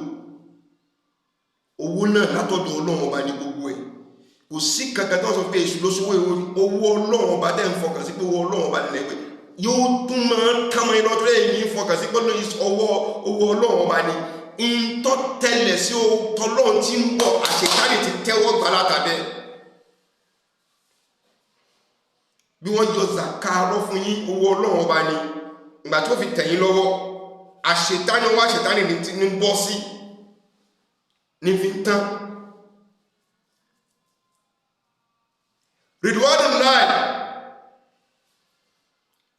owó náà látọ̀dọ̀ Ọlọ́run ọba ní gbogbo ẹ̀ kò sí kankan tó sọ pé èṣù ló sówó owó Ọlọ́run ọba tẹ́ ń fọkàn sí pé owó Ọlọ́run ọba nílẹ̀ pé yóò tún máa kàmọ́ iná tó lẹ́yìn ní fọkàn sí pé owó Ọlọ́run ọba ni ìtọ́ tẹlẹ̀ sí tọlọ́run tí ń bọ̀ àṣekárí ti tẹ́wọ́ gbà látàbẹ́ bí wọ́n yọ zakarọ́ fún yín owó Ọlọ́run ọba ni ìgbà tó fi tẹ̀yìn lọ́wọ́ àṣetánì wá àṣetánì ní bọ́ sí ní fi tán Ridwanul Lahi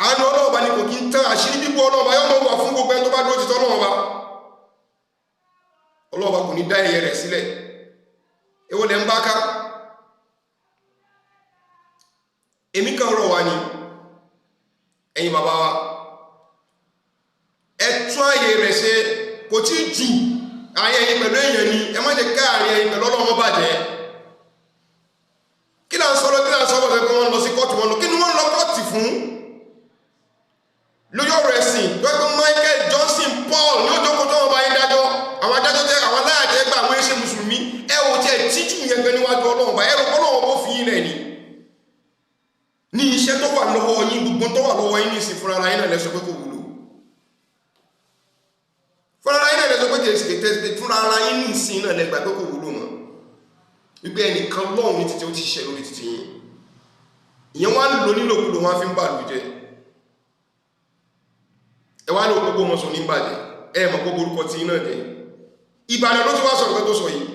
àánú Ọlọ́run ọba ni kò kí ń tán àṣírí bíbú Ọlọ́run ọba yóò mọ̀ wà fún gbogbo ẹni tó bá dúró ti tọ́ Ọlọ́run ọba Ọlọ́run ọba kò ní dá ẹyẹ rẹ̀ sílẹ̀ èwo lẹ́ ń bá ká èmi kan rọ̀ wá ní ẹ̀yin bàbá wa ẹ tún ààyè rẹ̀ ṣe kò tí jù ààyè ẹ̀yin pẹ̀lú èèyàn ni ẹ má jẹ́ káàrin ẹ̀yin pẹ̀lú Ọlọ́run bàjẹ́ kí là ń sọ̀rọ̀ kí là ń sọ̀rọ̀ pé wọ́n lọ sí kóòtù wọn lọ kí ni wọ́n lọ kóòtù fún lórí ọ̀rọ̀ ẹ̀sìn lọ́gbọ́n Michael Johnson Paul ní ọjọ́ kó tó wọn bá yín dájọ́ àwọn adájọ́ tẹ àwọn aláàjẹ́ gbà àwọn ẹ̀ṣẹ̀ mùsùlùmí ẹ wò tí ẹ tíjú yẹn gan níwájú Ọlọ́run bá ẹ rò Ọlọ́run bó fi yín rẹ̀ ní iṣẹ́ tó wà lọ́wọ́ yín gbogbo tó wà lọ́wọ́ yín ní ìsìn fúnra ara yín náà lẹ́sọ pé kò wúlò fúnra ara yín náà lẹ́sọ pé kò fúnra ara yín ní ìsìn náà lẹ́gbàá pé kò wúlò mọ́ wípé ẹnìkan lọ́hùn ní títí ó ti ṣiṣẹ́ lórí títí yín ìyẹn wá lò nílòkulò wọn fi ń bà lù jẹ ẹ wá lò gbogbo wọn sọ ní bàjẹ́ ẹ mọ̀ gbogbo orúkọ tí yín náà jẹ Ìbàdàn ló ti wá sọ nǹkan tó sọ yìí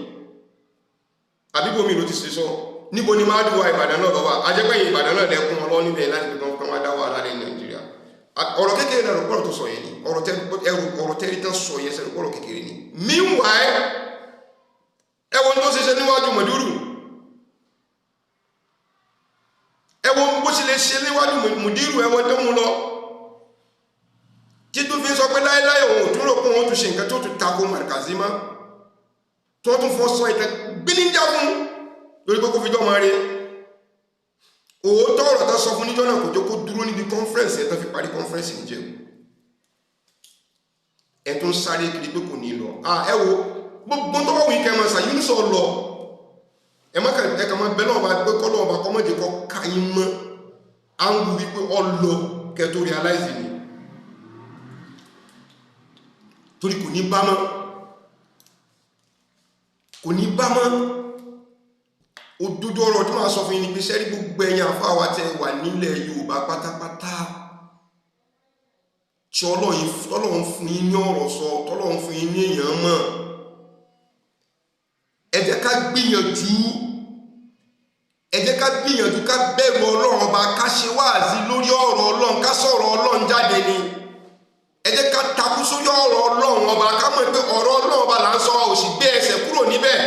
àbíbò mi ló ti ṣe sọ níbo ni máa dùwà Ìbàdàn náà lọ́wọ́ ajẹ́pẹ́yìn Ìbàdàn náà lẹ́kún ọlọ́ níbẹ̀ láti pé kan wá dá wà láàrin Nàìjíríà ọ̀rọ̀ kékeré náà lọ́pọ̀lọ̀ tó sọ yẹn ni ọ̀rọ̀ tẹ́rí tán sọ yẹn sẹ́nu pọ̀lọ̀ kékeré ni meanwhile ẹwọ́n tó ṣe níwájú Mùdírù ẹwọ́n bó ṣe lè ṣe níwájú Mùdírù ẹwọ́n tó mú lọ títú fi sọ pé láéláé òun ò dúró pé wọ́n tún ṣe nǹkan tó tún tako Markazi mọ́ tó tún fọ́ sọ ìtẹ́ gbíníjà fún lórí pé kó fi jọ máa rí òótọ́ ọ̀rọ̀ tó sọ fún níjọ́ náà kò jọ kó dúró níbi conference ẹ̀ tó fi parí conference ní jẹun ẹ̀ tó ń sáré kiri pé kò ní lọ ẹ wo gbogbo tó wà wí kẹ́ máa sà yín sọ lọ ẹ má kẹ́ máa bẹ́ náà bá pé kọ́ lọ́wọ́ bá kọ́mọ́dé kọ́ ká yín mọ́ à ń wù wípé ọ lọ kẹ́ tó realize ni torí kò ní bá mọ́ kò ní bá mọ́ òdodo ọ̀rọ̀ tí máa sọ fún yín ni pé sẹ́rí gbogbo ẹ̀yin àfáwà tẹ́ wà nílẹ̀ Yorùbá pátápátá tí Ọlọ́run fún yín ní ọ̀rọ̀ sọ tọ́lọ́run fún yín ní èèyàn mọ̀ ẹ jẹ́ ká gbìyànjú ká bẹ̀rù Ọlọ́run ọba ká ṣe wáàzí lórí ọ̀rọ̀ Ọlọ́run ká sọ̀rọ̀ Ọlọ́run jáde ni ẹ jẹ́ ká takú sórí ọ̀rọ̀ Ọlọ́run ọba ká mọ̀ pé ọ̀rọ̀ Ọlọ́run ọba là ń sọ òsì gbé ẹsẹ̀ kúrò níbẹ̀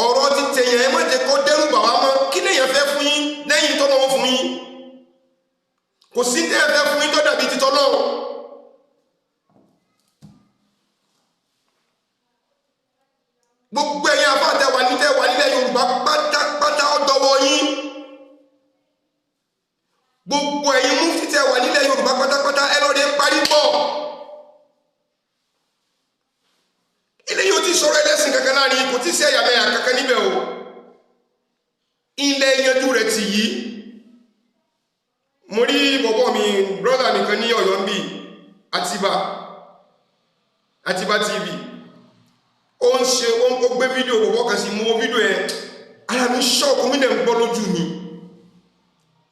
ọ̀rọ̀ ti tẹ̀yàn ẹ má jẹ́ kó dẹ́rù bà wá mọ́ kí lèyàn fẹ́ fún yín lẹ́yìn tó lọ́wọ́ fún yín kò sí tẹ́ ẹ fẹ́ fún yín tó dàbí títọ́ náà gbogbo ẹ̀yin àfáàtẹ̀ wà nílẹ̀ Yorùbá pátápátá ọ̀dọ́wọ́ yín gbogbo ẹ̀yin mufti tẹ́ wà nílẹ̀ Yorùbá pátápátá ẹ lọ́ọ́ dé parí pọ̀ ilé yóò ti sọ̀rọ̀ ẹlẹ́sìn kankan láàrin kò tí sí ẹ̀yàmẹ̀yà kankan níbẹ̀ o ilẹ̀ yanjú rẹ̀ ti yí mo rí bọ̀bọ̀ mi brọ́dà mi kan ní Ọ̀yọ́ ń bí Àtìbà TV ó ń ṣe ó gbé fídíò bọ̀bọ̀ kan sí mú fídíò ẹ̀ ara mi ṣọ́ọ̀kù mi dẹ̀ ń gbọ́ lójú mi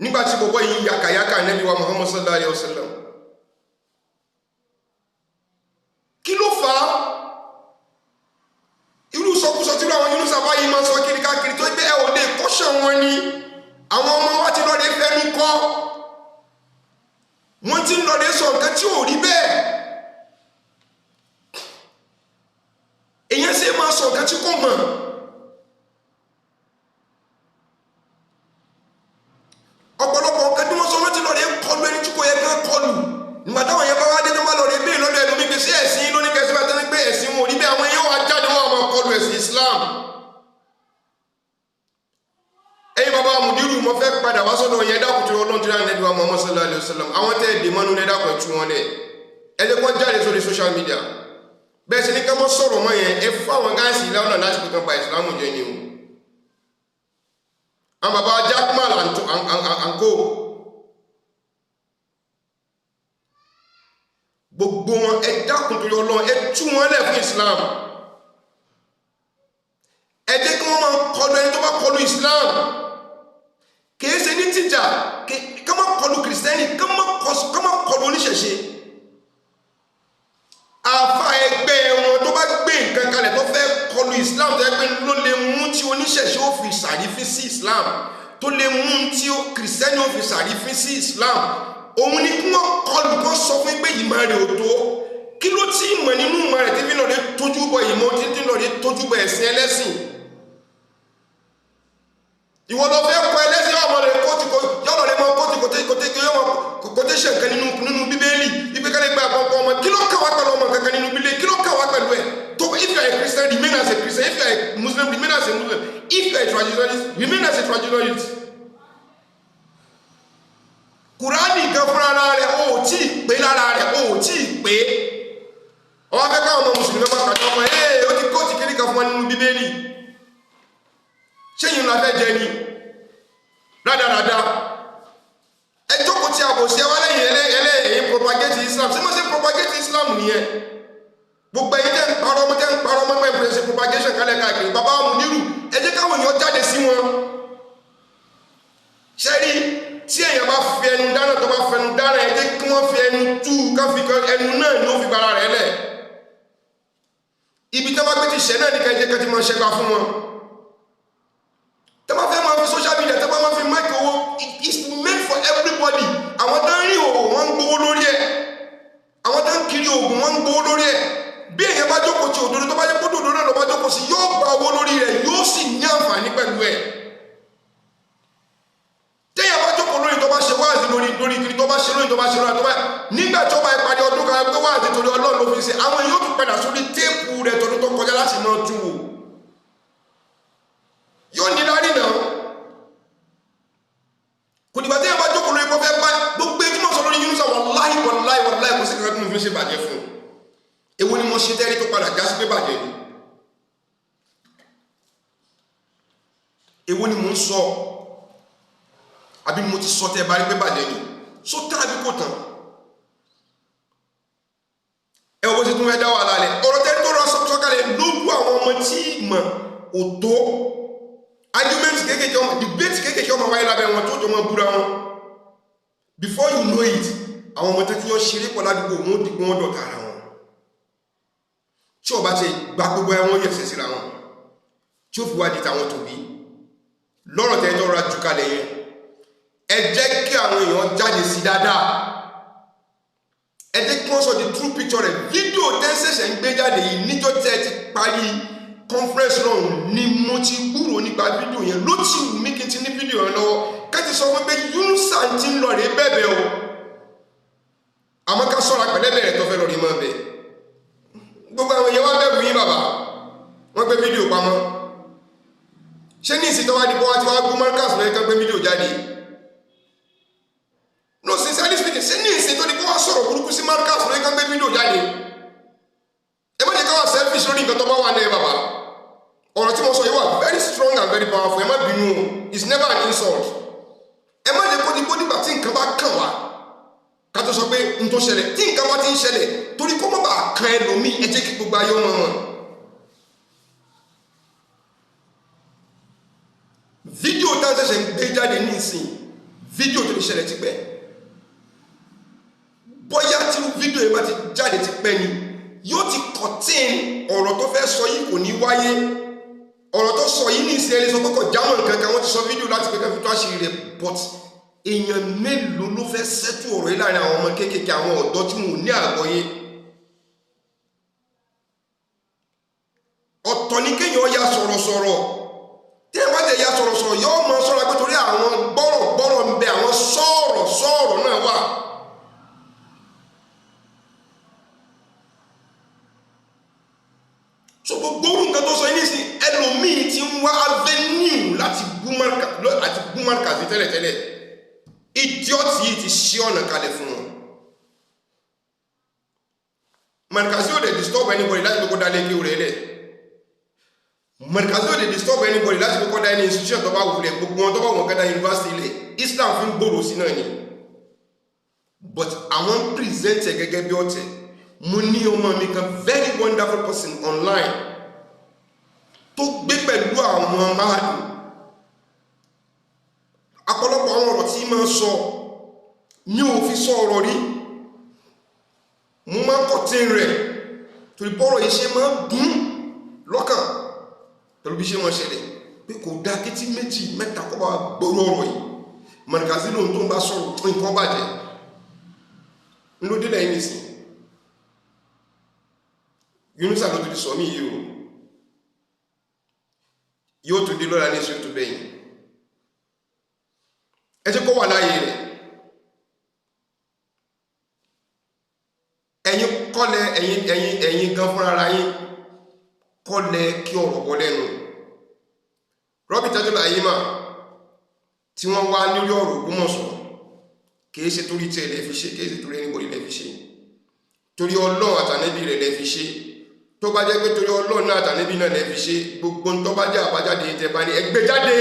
nígbàtí bọ̀bọ̀ yìí yàkàyàkà Ànábì wa Muhammad sallallahu alaihi wasallam kí ló fà á irú sọkúsọ tí àwọn Yunus àbá yìí máa sọ kiri káàkiri tó gbé ẹ̀wọ̀n lè kọ́ṣọ̀ wọn ni àwọn ọmọ wa ti lọ́dẹ fẹ́nu kọ́ wọ́n ti ń lọ́dẹ sọ nǹkan tí ò rí bẹ́ẹ̀ èyàn ṣe máa sọ nǹkan tí kò mọ̀ ọ̀pọ̀lọpọ̀ nǹkan tí wọ́n sọ wọ́n ti lọ́dẹ kọlu ẹni tí kò yẹ kán kọlu nígbà táwọn yẹn bá wá dé tó bá lọ́dẹ bẹ́ẹ̀ lọ́dẹ ẹlòmí pé sí ẹ̀sìn lóní kẹsí bá tẹ́lẹ̀ pé ẹ̀sìn wọn ò rí bẹ́ẹ̀ àwọn yẹn wà jáde wọn máa kọlu ẹ̀sìn Islam ẹ̀yin bàbá Mùdírù mo fẹ́ padà wá sọ́dọ̀ yẹn dákùn tí Ọlọ́run tí Ànábì wa Muhammad sallallahu alaihi wasallam àwọn tẹ́ ẹ̀dẹ̀ mọ́nú ní dákùn ẹ jẹ́ kó jáde sórí social media bẹ́ẹ̀ sì ní ká mọ́ sọ̀rọ̀ mọ́ yẹn ẹ fáwọn gáàsì ìlànà láti pé kan ba ìsìlámù jẹ́ ni o àwọn bàbá Jackman àǹkó gbogbo wọn ẹ dákun torí Ọlọ́run ẹ tú wọn lẹ̀ fún Islam ẹ jẹ́ kí wọ́n máa kọlu ẹni tó bá kọlu Islam kìí ṣe ní tìjà ká má kọlu kìrìsìtẹ́nì ká má kọlu oníṣẹ̀ṣe àfa ẹgbẹ́ wọn tó bá gbé nǹkan kalẹ̀ tó fẹ́ kọlu Islam tó yẹ pé ló lè mú tí oníṣẹ̀ṣe ó fi ṣàrífín sí Islam tó lè mú tí kìrìsìtẹ́nì ó fi ṣàrífín sí Islam òun ni kí wọ́n kọlu kó sọ fún pé ìmọ̀ rẹ̀ ò tó kí ló tí ìmọ̀ nínú ìmọ̀ rẹ̀ tí fi lọ́ọ́ tójú bọ ìmọ̀ tí lọ́ọ́ tójú bọ ẹ̀sìn ẹlẹ́sìn ìwọ lọ fẹ́ kọ ẹlẹ́sìn ọmọ rẹ̀ yọ̀rọ̀ rẹ̀ mọ́ quotation kan nínú bíbélì ìgbékalẹ̀ gba àpapọ̀ ọmọ kí ló kàwá pẹ̀lú ọmọ kankan nínú bíbélì kí ló kàwá pẹ̀lú ẹ̀ tó if you are a Christian remain as a Christian if you are a Muslim remain as a Muslim if you are a traditionalist remain as a traditionalist. Kùránì gan fúnra rẹ̀ ó tí ì pé lára rẹ̀ ó tí ì pé ọwọ́ fẹ́ káwọn ọmọ mùsùlùmí máa kàtọ́ ọmọ ó ti kóòtù kiri kan fún wa nínú bíbélì ṣéyìn la fẹ́ jẹ ni rádaràda ẹ jókòó tí a bò sí ẹwà lẹ́yìn ẹlẹ́yìn propagate Islam ṣé mo ṣe propagate Islam nìyẹn gbogbo ẹ̀yin tẹ́ ń parọ́ ọmọ ẹ̀fẹ̀ ṣe propagation kálẹ̀ káàkiri bàbá ọmọ nírù ẹ jẹ́ káwọn èèyàn jáde sí wọn ṣẹ́rí tí èèyàn bá fi ẹnu dáná tó bá fẹnu dáná ẹ jẹ́ kí wọ́n fi ẹnu tú káfí ẹnu náà ni ó fi bara rẹ̀ lẹ̀ ibi tó bá gbé ti ṣẹ́ náà ní kẹ́jẹ́ kẹ́ ti máa ṣẹ́gbà fún wọn tẹ́ bá fẹ́ máa fi social media tẹ́ bá máa fi máìkì owó it's made for everybody àwọn tó ń rí òògùn wọ́n ń gbowó lórí ẹ̀ àwọn tó ń kiri òògùn wọ́n ń gbowó lórí ẹ̀ bí èèyàn bá jókòó tí òdodo tó bá yẹ kó dòdò náà lọ bá jókòó sí yóò gba owó lórí rẹ̀ yóò sì ní àǹfààní pẹ̀lú ẹ̀ téèyàn bá jókòó lórí tó bá ṣe wáàzì lórí kiri tó bá ṣe lórí tó bá ṣe lórí tó bá nígbà tí ó bá ìpàdé ọdún kan pé wáàzì torí Ọlọ́run ló fi ṣe àwọn yóò tún padà sórí téèpù rẹ̀ tọdún tó kọjá láti máa tú wò yóò ní lárí náà kò dìgbà téèyàn bá jókòó lórí kó fẹ́ bá gbogbo ẹjú mọ̀ sọ lórí Yunusa wàláhì kò sí kankan tó fi ṣe bàjẹ́ fún èwo ni mo ṣe tẹ́rí tó padà já sí pé bàjẹ́ ni èwo ni mo ń sọ àbí mo ti sọ tẹ́ bá rí pé bàjẹ́ ni sọ tán àbí kò tán ẹ wọ́n ti tún fẹ́ dá wà lálẹ́ ọ̀rọ̀ tẹ́rí tó rọ sọ́kàlẹ̀ lójú àwọn ọmọ tí mọ̀ òtó argument kéékèèké ọmọ debate kéékèèké ọmọ wáyé lábẹ́ wọn tó jọ wọn búra wọn before you know it àwọn ọmọ tẹ́tí yọ ṣeré pọ̀ ládùúgbò wọn ó dìgbò wọn dọ̀tà ara wọn tí ọba ti gba gbogbo ẹwọn yẹsẹ̀ síra wọn tí ó fi wá di tàwọn tóbi lọ́rọ̀ tẹ́ tó ra jù kalẹ̀ yẹn ẹ jẹ́ kí àwọn èèyàn jáde sí dáadáa ẹ jẹ́ kí wọ́n sọ the true picture rẹ̀ fídíò tẹ́sẹ̀sẹ̀ ń gbé jáde yìí níjọ́ tẹ́ ti parí conference náà ni mo ti gbúrò nípa fídíò yẹn ló ti wù mí kí n ti ní fídíò yẹn lọ́wọ́ kẹ́tì sọ pé Yunusa ti ń lọ rè bẹ́ẹ̀ o àmọ́ ká sọ̀rọ̀ pẹ̀lẹ́bẹ̀ rẹ̀ tó fẹ́ lọ rí mọ́ bẹ́ẹ̀ gbogbo àwọn èèyàn wá bẹ̀rù yín bàbá wọ́n gbé fídíò pamọ́ ṣé ní ìsìn tó wá di bọ́ wá ti wá gbé Marcus lọ́yẹ́ ká gbé fídíò jáde no sincerely speaking ṣé ní ìsìn tó di bọ́ wá sọ̀rọ̀ burúkú sí Marcus lọ́yẹ́ ká gbé fídíò jáde ẹ má jẹ́ ká wà selfish lórí nǹkan tó bá wà ní ẹ bàbá ọ̀rọ̀ tí mo sọ yìí wà very strong and very powerful ẹ má bínú o it's never an insult ẹ má jẹ́ kó di bó nígbà tí nǹkan bá kàn wá ká tó sọ pé n tó ṣẹlẹ̀ tí nǹkan bá ti ń ṣẹlẹ̀ torí kó má bàa kan ẹlòmíì ẹ jẹ́ kí gbogbo ayé ọmọ wọn. fídíò tá a ṣẹ̀ṣẹ̀ ń gbé jáde ní ìsìn fídíò tó ti ṣẹlẹ̀ ti pẹ́ bóyá tí fídíò yìí bá ti jáde ti pẹ́ ni yóò ti contain ọ̀rọ̀ tó fẹ́ sọ yìí kò ní wáyé ọ̀rọ̀ tó sọ yìí ní ìsìn ẹni sọ pé kò jámọ́ nǹkan kan wọ́n ti sọ fídíò láti pé ká fi tó àṣírí rẹ̀ but èèyàn mélòó ló fẹ́ sẹ́tù ọ̀rọ̀ yìí láàrin àwọn ọmọ kéékèèké àwọn ọ̀dọ́ tí wọn ò ní àgbọ́yé ọ̀tọ̀ ní kéèyàn ya sọ̀rọ̀sọ̀rọ̀ tí ẹ bá tẹ̀ ya sọ̀rọ̀sọ̀rọ̀ yóò mọ sọ́ra pé torí àwọn gbọ́rọ̀ ń bẹ àwọn sọ̀rọ̀ náà wà so gbogbo nǹkan tó sọ yìí nísìn ẹlòmíì ti ń wá avenue láti bú Marcus tẹ́lẹ̀tẹ́lẹ̀ idiot yìí ti ṣí ọ̀nà kalẹ̀ fún wọn Markazi ò dẹ̀ disturb anybody láti kókó dálé kí o rẹ̀ lẹ̀ Markazi ò dẹ̀ disturb anybody láti kókó dá any institution tó bá wulẹ̀ gbogbo wọn tó bá wọn kẹ́dá university ilẹ̀ Islam fi ń gbòòrò sí náà ni but àwọn present ẹ̀ gẹ́gẹ́ bí ọ̀tẹ̀ mo ní ọmọ mi kan very wonderful person online tó gbé pẹ̀lú àwọn máàlù ọ̀pọ̀lọpọ̀ àwọn ọ̀rọ̀ tí máa sọ ní òfin sọ ọ̀rọ̀ rí mo máa ń kọ̀tín rẹ̀ torí bọ́rọ̀ iṣẹ́ máa ń dùn lọ́kàn pẹ̀lú bí iṣẹ́ máa ṣẹlẹ̀ pé kò dá kétí méjì mẹ́ta kọ́ bá gbọ́rọ̀ ọ̀rọ̀ yìí Markazi lóhun tó ń bá sọ̀rọ̀ nǹkan bàjẹ́ ńlódé lẹ́yìn nìsín Yunusa ló ti sọ mí yìí o yóò tún dé lọ́la ní ìṣẹ́ tó bẹ́yìn ẹ jẹ́ kó wà láàyè rẹ̀ ẹ̀yin kọ́lẹ̀ ẹ̀yin gan fúnra ara yín kọ́lẹ̀ kí ọ̀rọ̀ bọ́ lẹ́nu Rọ́bì Tájúlà Ayémà tí wọ́n wá nílé ọ̀rọ̀ Ògbómọ̀ṣọ́ kìí ṣe torí tí ẹ lẹ́ fi ṣe kìí ṣe torí ẹnìbọ̀dì lẹ́ fi ṣe torí Ọlọ́run àtànẹ́bí rẹ̀ lẹ́ fi ṣe tó bá jẹ́ pé torí Ọlọ́run náà àtànẹ́bí náà lẹ́ fi ṣe gbogbo tó bá jẹ́ àbájáde tẹ́ bá ní ẹgbẹ́ jáde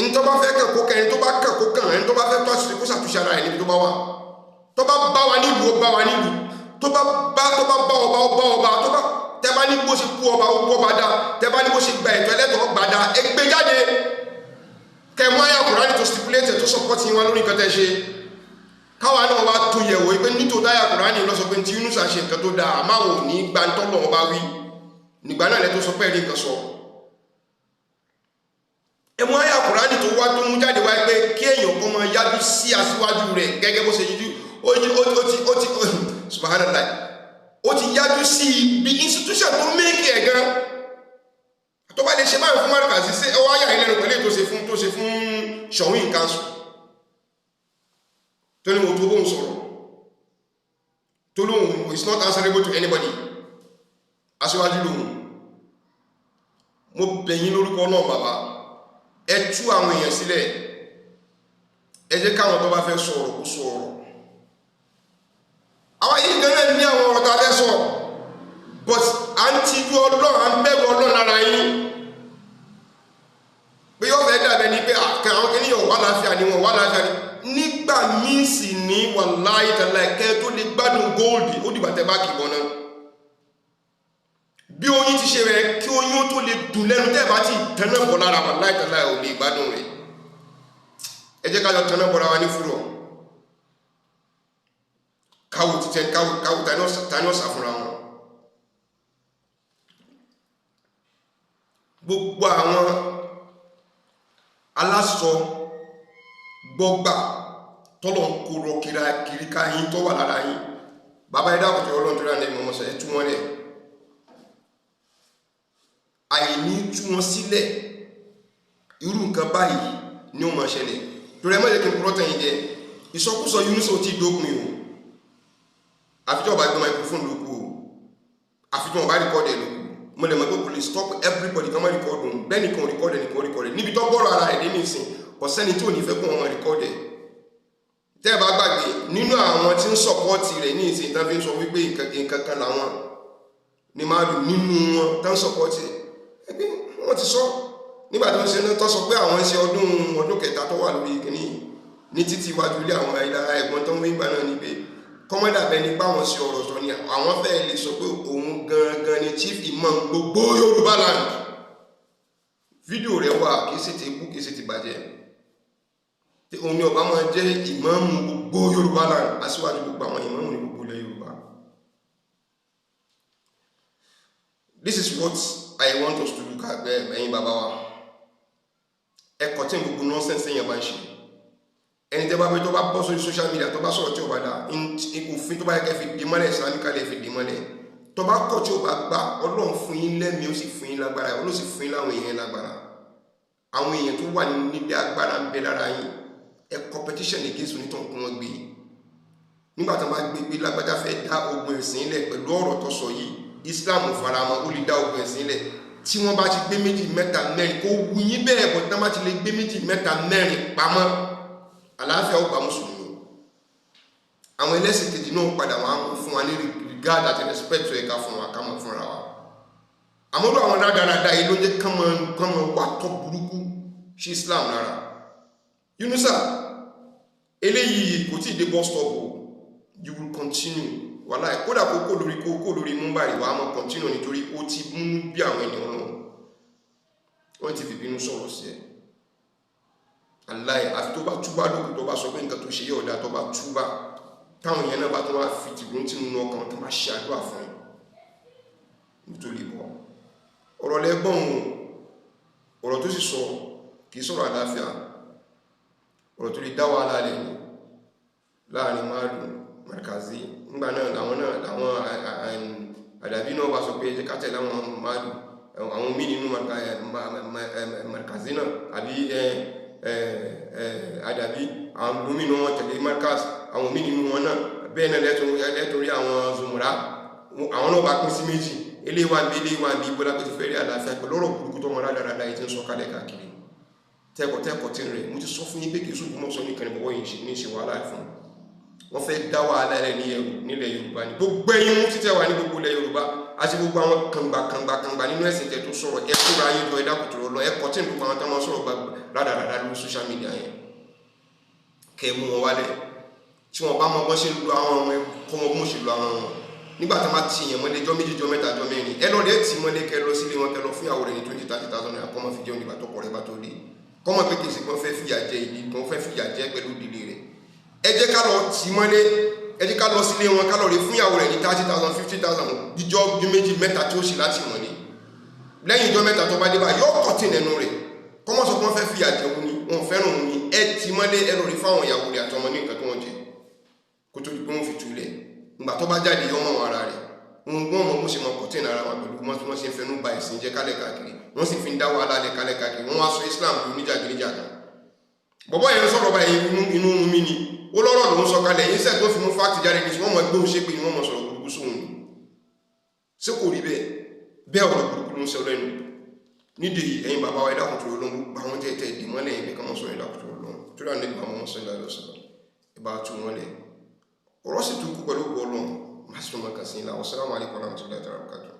ní tó bá fẹ́ kàn kó kẹrin tó bá kàn kó kàn ẹni tó bá fẹ́ tó àṣírí kó ṣàtúnṣe ara ẹ̀ níbi tó bá wà tó bá bá wa nílùú ó bá wa nílùú tó bá bá ọba ó bá ọba tó bá tẹ́ bá ní bó ṣe kú ọba ó kú ọba dá tẹ́ bá ní bó ṣe gba ẹ̀tọ́ ẹlẹ́tọ̀ọ́ gbà dá ẹgbẹ́ jáde kẹmọ́ ayà Kùránì tó stipulate tó support yín wá lórí nǹkan tẹ́ ṣe káwa náà wá tún yẹ̀wò pé nítorí ayà Kùránì lọ sọ pé tí Yunusa ṣe nǹkan tó dáa àmáwò ní gbantọ́lọ̀ ọba wí nígbà náà lẹ́ tó sọ pé ẹ̀rí nǹkan sọ ẹmọ́ ayà Kùránì tó wá tó mú jáde wáyé pé kí èèyàn kọ́ mọ yájú sí aṣíwájú rẹ̀ gẹ́gẹ́ bó ṣe yíjú ó ti subhanallah ó ti yájú sí ibi institution tó méèkì ẹ̀ gan tó bá lè ṣe báyìí fún Markazi sí ẹwọ́ ayà ilẹ̀ pẹ̀lú tó ṣe fún Ṣọ̀wìn Council tó ní mo tó bóun sọ̀rọ̀ tó lóhun is not answerable to anybody aṣíwájú lóhun mo bẹ̀yìn lórúkọ náà bàbá ẹ tú àwọn èèyàn sílẹ̀ ẹ jẹ́ káwọn tó bá fẹ́ sọ̀rọ̀ kó sọ̀rọ̀ àwọn yìí gẹ́gẹ́ ní àwọn ọ̀rọ̀ tá a fẹ́ sọ but à ń tijú Ọlọ́run à ń bẹ̀rù Ọlọ́run lára yín pé yóò fẹ́ dàbẹ̀ ní pé àwọn kìnìyàn wà láfíà ni wọ́n wà láfíà ni nígbà míì sì ní wàláhì tàláhì kẹ́ tó lè gbádùn góòlì ó dìgbà tẹ́ bá kìbọn náà bí oyin ti ṣe rẹ̀ kí oyin ó tó lè dùn lẹ́nu tẹ́ bá ti tẹ́nà bọ̀ lára wàláhì tàláhì ò lè gbádùn rẹ̀ ẹ jẹ́ ká lọ tẹ́nà bọ̀ra wa ní fúrọ̀ káwù títẹ́ káwù tani ọ̀sà fúnra wọn gbogbo àwọn aláṣọ gbọ́gbà tọ́lọ̀ ń kó rọ kìríká yín tó wà lára yín bàbá ẹ̀dá àkùtù Ọlọ́run tó rà ní ìmọ̀mọ́sọ̀ ẹ̀ tú wọn lẹ̀ àìní tú wọn sílẹ̀ irú nǹkan báyìí ni ó máa ṣẹlẹ̀ torí ẹ má jẹ́ kí n kúrọ́ tẹ̀yìn jẹ ìsọkúsọ Yunusa ti dópin o àfijọ́ ọba gbé microphone ló kú o àfijọ́ ọba rìkọ́dẹ̀ ló kú mo lè mọ̀ pé kò lè stop everybody kan máa rìkọ́dù bẹ́ẹ̀ nìkan rìkọ́dẹ̀ níbi tó bọ́rọ̀ ara ẹ̀ dé nìsín ọ̀sẹ́ni tí ò ní fẹ́ kó wọn rìkọ́dẹ̀ tẹ́ ẹ bá gbàgbé nínú àwọn tí ń sọ̀pọ́ọ̀tì rẹ̀ ní ìsìn tán fi ń sọ wípé nǹkan kan làwọn ní máa lù nínú wọn tán sọ̀pọ́ọ̀tì ẹgbẹ́ wọn ti sọ nígbà tó ń ṣe tó sọ pé àwọn ṣe ọdún kẹta tó wà lórí kìíní ní títí iwájú ilé àwọn ìlara ẹ̀gbọ́n tó ń wí gbà náà ní pé kọ́mọ́dà bẹ́ẹ̀ ni báwọn ṣe ọ̀rọ̀ sọ ni àwọn fẹ́ẹ́ lè sọ pé òun gangan ni chief imam gbogbo Yorùbá land fídíò rẹ̀ wà kìí ṣe ti bú kìí ṣe ti bàjẹ́ tí òun ni ọba máa jẹ́ ìmáàmù gbogbo Yorùbá land aṣíwájú gbogbo àwọn ìmáàmù ní gbogbo ilẹ̀ Yorùbá. This is what I want us to look at ẹ̀yin bàbá wa ẹ̀kọ́ tí gbogbo nonsense yẹn bá ń ṣe ẹni tẹ́ bá pé tó bá bọ́ sórí social media tó bá sọ̀rọ̀ tí ó bá dá òfin tó bá yẹ kẹ́ fi dì mọ́lẹ̀ islamically fi dì mọ́lẹ̀ tó bá kọ̀ tí ó bá gbà Ọlọ́run fún yín lẹ́mìí ó sì fún yín lágbára Ọlọ́run sì fún yín láwọn èèyàn lágbára àwọn èèyàn tó wà níbi agbára ń bẹ lára yín ẹ competition against onítàn kún wọn gbé nígbà tó bá gbé lágbájá fẹ́ dá ogun ẹ̀sìn lẹ̀ pẹ̀lú ọ̀rọ̀ tó sọ yìí Islam faramọ́ ó lè dá ogun ẹ̀sìn lẹ̀ tí wọ́n bá ti gbé méjì mẹ́ta mẹ́rin kó wù yín bẹ́ẹ̀ bọ̀ tí wọ́n bá ti lè gbé méjì mẹ́ta mẹ́rin pamọ́ àlàáfíà ó bá mùsùlùmí àwọn ẹlẹ́sìn kejì náà padà wá fún wa ní regard àti respect ẹ̀ka fún wa ká mọ̀ fúnra wa àmọ́dọ̀ àwọn rádaràdà yìí ló jẹ́ kánmọ̀ wà tọ́ burúkú sí Islam lára Yunusa eléyìí kò tí ì dé bus stop o you will continue wàláì kódà kó lórí múmbàrí wàá mọ̀ continue nítorí ó ti mú bí àwọn ènìyàn náà wọ́n ti fìbínú sọ̀rọ̀ sí ẹ aláì àti tó bá túbá lókù tó bá sọ pé nǹkan tó ṣe yẹ ọ̀dà tó bá túbá táwọn èèyàn náà bá tó wá fi tìgbón tí nínú ọkàn tó máa ṣe àdúrà fún ẹ nítorí bọ́ ọ̀rọ̀ lẹ́gbọ́n ọ̀rọ̀ tó sì sọ kìí sọ̀rọ̀ àdáfíà ọ̀rọ̀ tó lè dá wàhálà lẹ̀ ní láàrin Madu Markazi nígbà náà làwọn àdàbí náà bá sọ pé ẹjẹ́ kátẹ̀ láwọn Madu àwọn mí nínú Markazi náà àbí àdàbí àwọn gómìnà wọn tẹ̀lé Markaz àwọn mí nínú wọn náà bẹ́ẹ̀ náà lẹ́tọ̀rí àwọn Zumura àwọn náà bá pín sí méjì eléwà bí bọ́lá pé ti fẹ́ rí àlàáfíà pẹ̀lú ọ̀rọ̀ burúkú tó mọ́ dáradára yìí tí ń sọ kálẹ̀ káàkiri tẹ́kọ̀ tí rẹ̀ mo ti sọ fún yín pé kìí sóògùn mọ́ sọ ní kẹrin bọ́wọ́ yìí ní ṣe wàhálà fún wọ́n fẹ́ dá wàhálà rẹ̀ ní ẹrù nílẹ̀ Yorùbá ní gbogbo ẹ̀yin mú títẹ̀ wà ní gbogbo ilẹ̀ Yorùbá àti gbogbo àwọn kàngbà nínú ẹ̀sìn tẹ̀ tó sọ̀rọ̀ ẹ kóra ayé jọ ẹ̀dá kòtòrò lọ ẹ̀kọ́ tí gbogbo àwọn táwọn sọ̀rọ̀ rádaràdà lórí social media yẹn kẹ́ mú wọn wálẹ̀ tí wọ́n bá mọ bọ́ ṣe lu àwọn ọmọ ẹ̀kọ́ wọn bó ṣe lu àwọn ọmọ nígbà tó máa ti yẹn mọ́lé jọ méjì jọ mẹ́ta jọ mẹ́rin ẹ lọ́ọ́ dẹ́ ti mọ́lé kẹ lọ sílé wọn kẹ lọ fún ìyàwó rẹ̀ ní 20,000-30,000 naira kọ́ mọ́ fi jẹun nígbà tó kọ̀ rẹ̀ bá tó dé kọ́ mọ́ pé kì í ṣe kí wọ́n fẹ́ fìyà jẹ ìdí kí wọ́n fẹ́ fìyà jẹ pẹ̀lú ìdílé rẹ̀ ẹ jẹ́ ká lọ ti mọ́lé ẹ jẹ́ ká lọ sílé wọn ká lọ rí fún ìyàwó rẹ̀ ní 30,000 50,000 ìjọ bí méjì mẹ́ta tí ó ṣe láti mọ́lé lẹ́yìn ìjọ mẹ́ta tó bá dé bá yóò kọ́ tì nẹnu rẹ̀ kọ́ mọ́ sọ pé wọ́n fẹ́ fìyà jẹ òun ni wọ́n fẹ́ràn òun ni ẹ ti mọ́lé ẹ lọ rí fáwọn ìyàwó rẹ̀ àtọmọ ní nǹkan tó wọ́n jẹ kó tó di pé wọ́n fi túlẹ̀ ìgbà tó bá jáde yọmọ ara rẹ̀ wọ́n mọ̀ mú ṣe mọ̀ kọ̀tẹ́ nára wọn pẹ̀lú wọ́n ṣe fẹnu ba ìsìn jẹ́ kálẹ̀ káàkiri wọ́n sì fi ń dá wàhálà lẹ̀ kálẹ̀ káàkiri wọ́n wá sọ Islam ló níjàgídíjà kan bọ̀bọ̀ yẹn sọ̀rọ̀ báyìí inú mi ni ó lọ́rọ̀ lòún sọ kalẹ̀ yín sẹ́ẹ̀ tó fi mú fáàtì jáde ní wọ́n mọ̀ gbóhùn ṣépè ni wọ́n mọ̀ sọ̀rọ̀ burúkú sóhun ni ṣé kò rí bẹ́ẹ̀ ọ̀rọ̀ burúkú ló ń sọ lẹ́nu nídìí ẹ̀yin bàbá wa ẹ̀dàkùn tó lọ́n gbogbo àwọn tẹ́tẹ́ ìdìmọ́lẹ̀ yẹn kí wọ́n sọ ẹ̀dàkùn tó lọ́n tó dà nípa àwọn sọ́lá lọ́sọ̀rọ̀ ìbá tú wọn lẹ̀ ọ̀rọ̀ sì tún kú pẹ̀lú gbọ́ lọ́n má sì tún máa kà sí ilá wassalamu alaikum warahmatullahi wabarakatuh.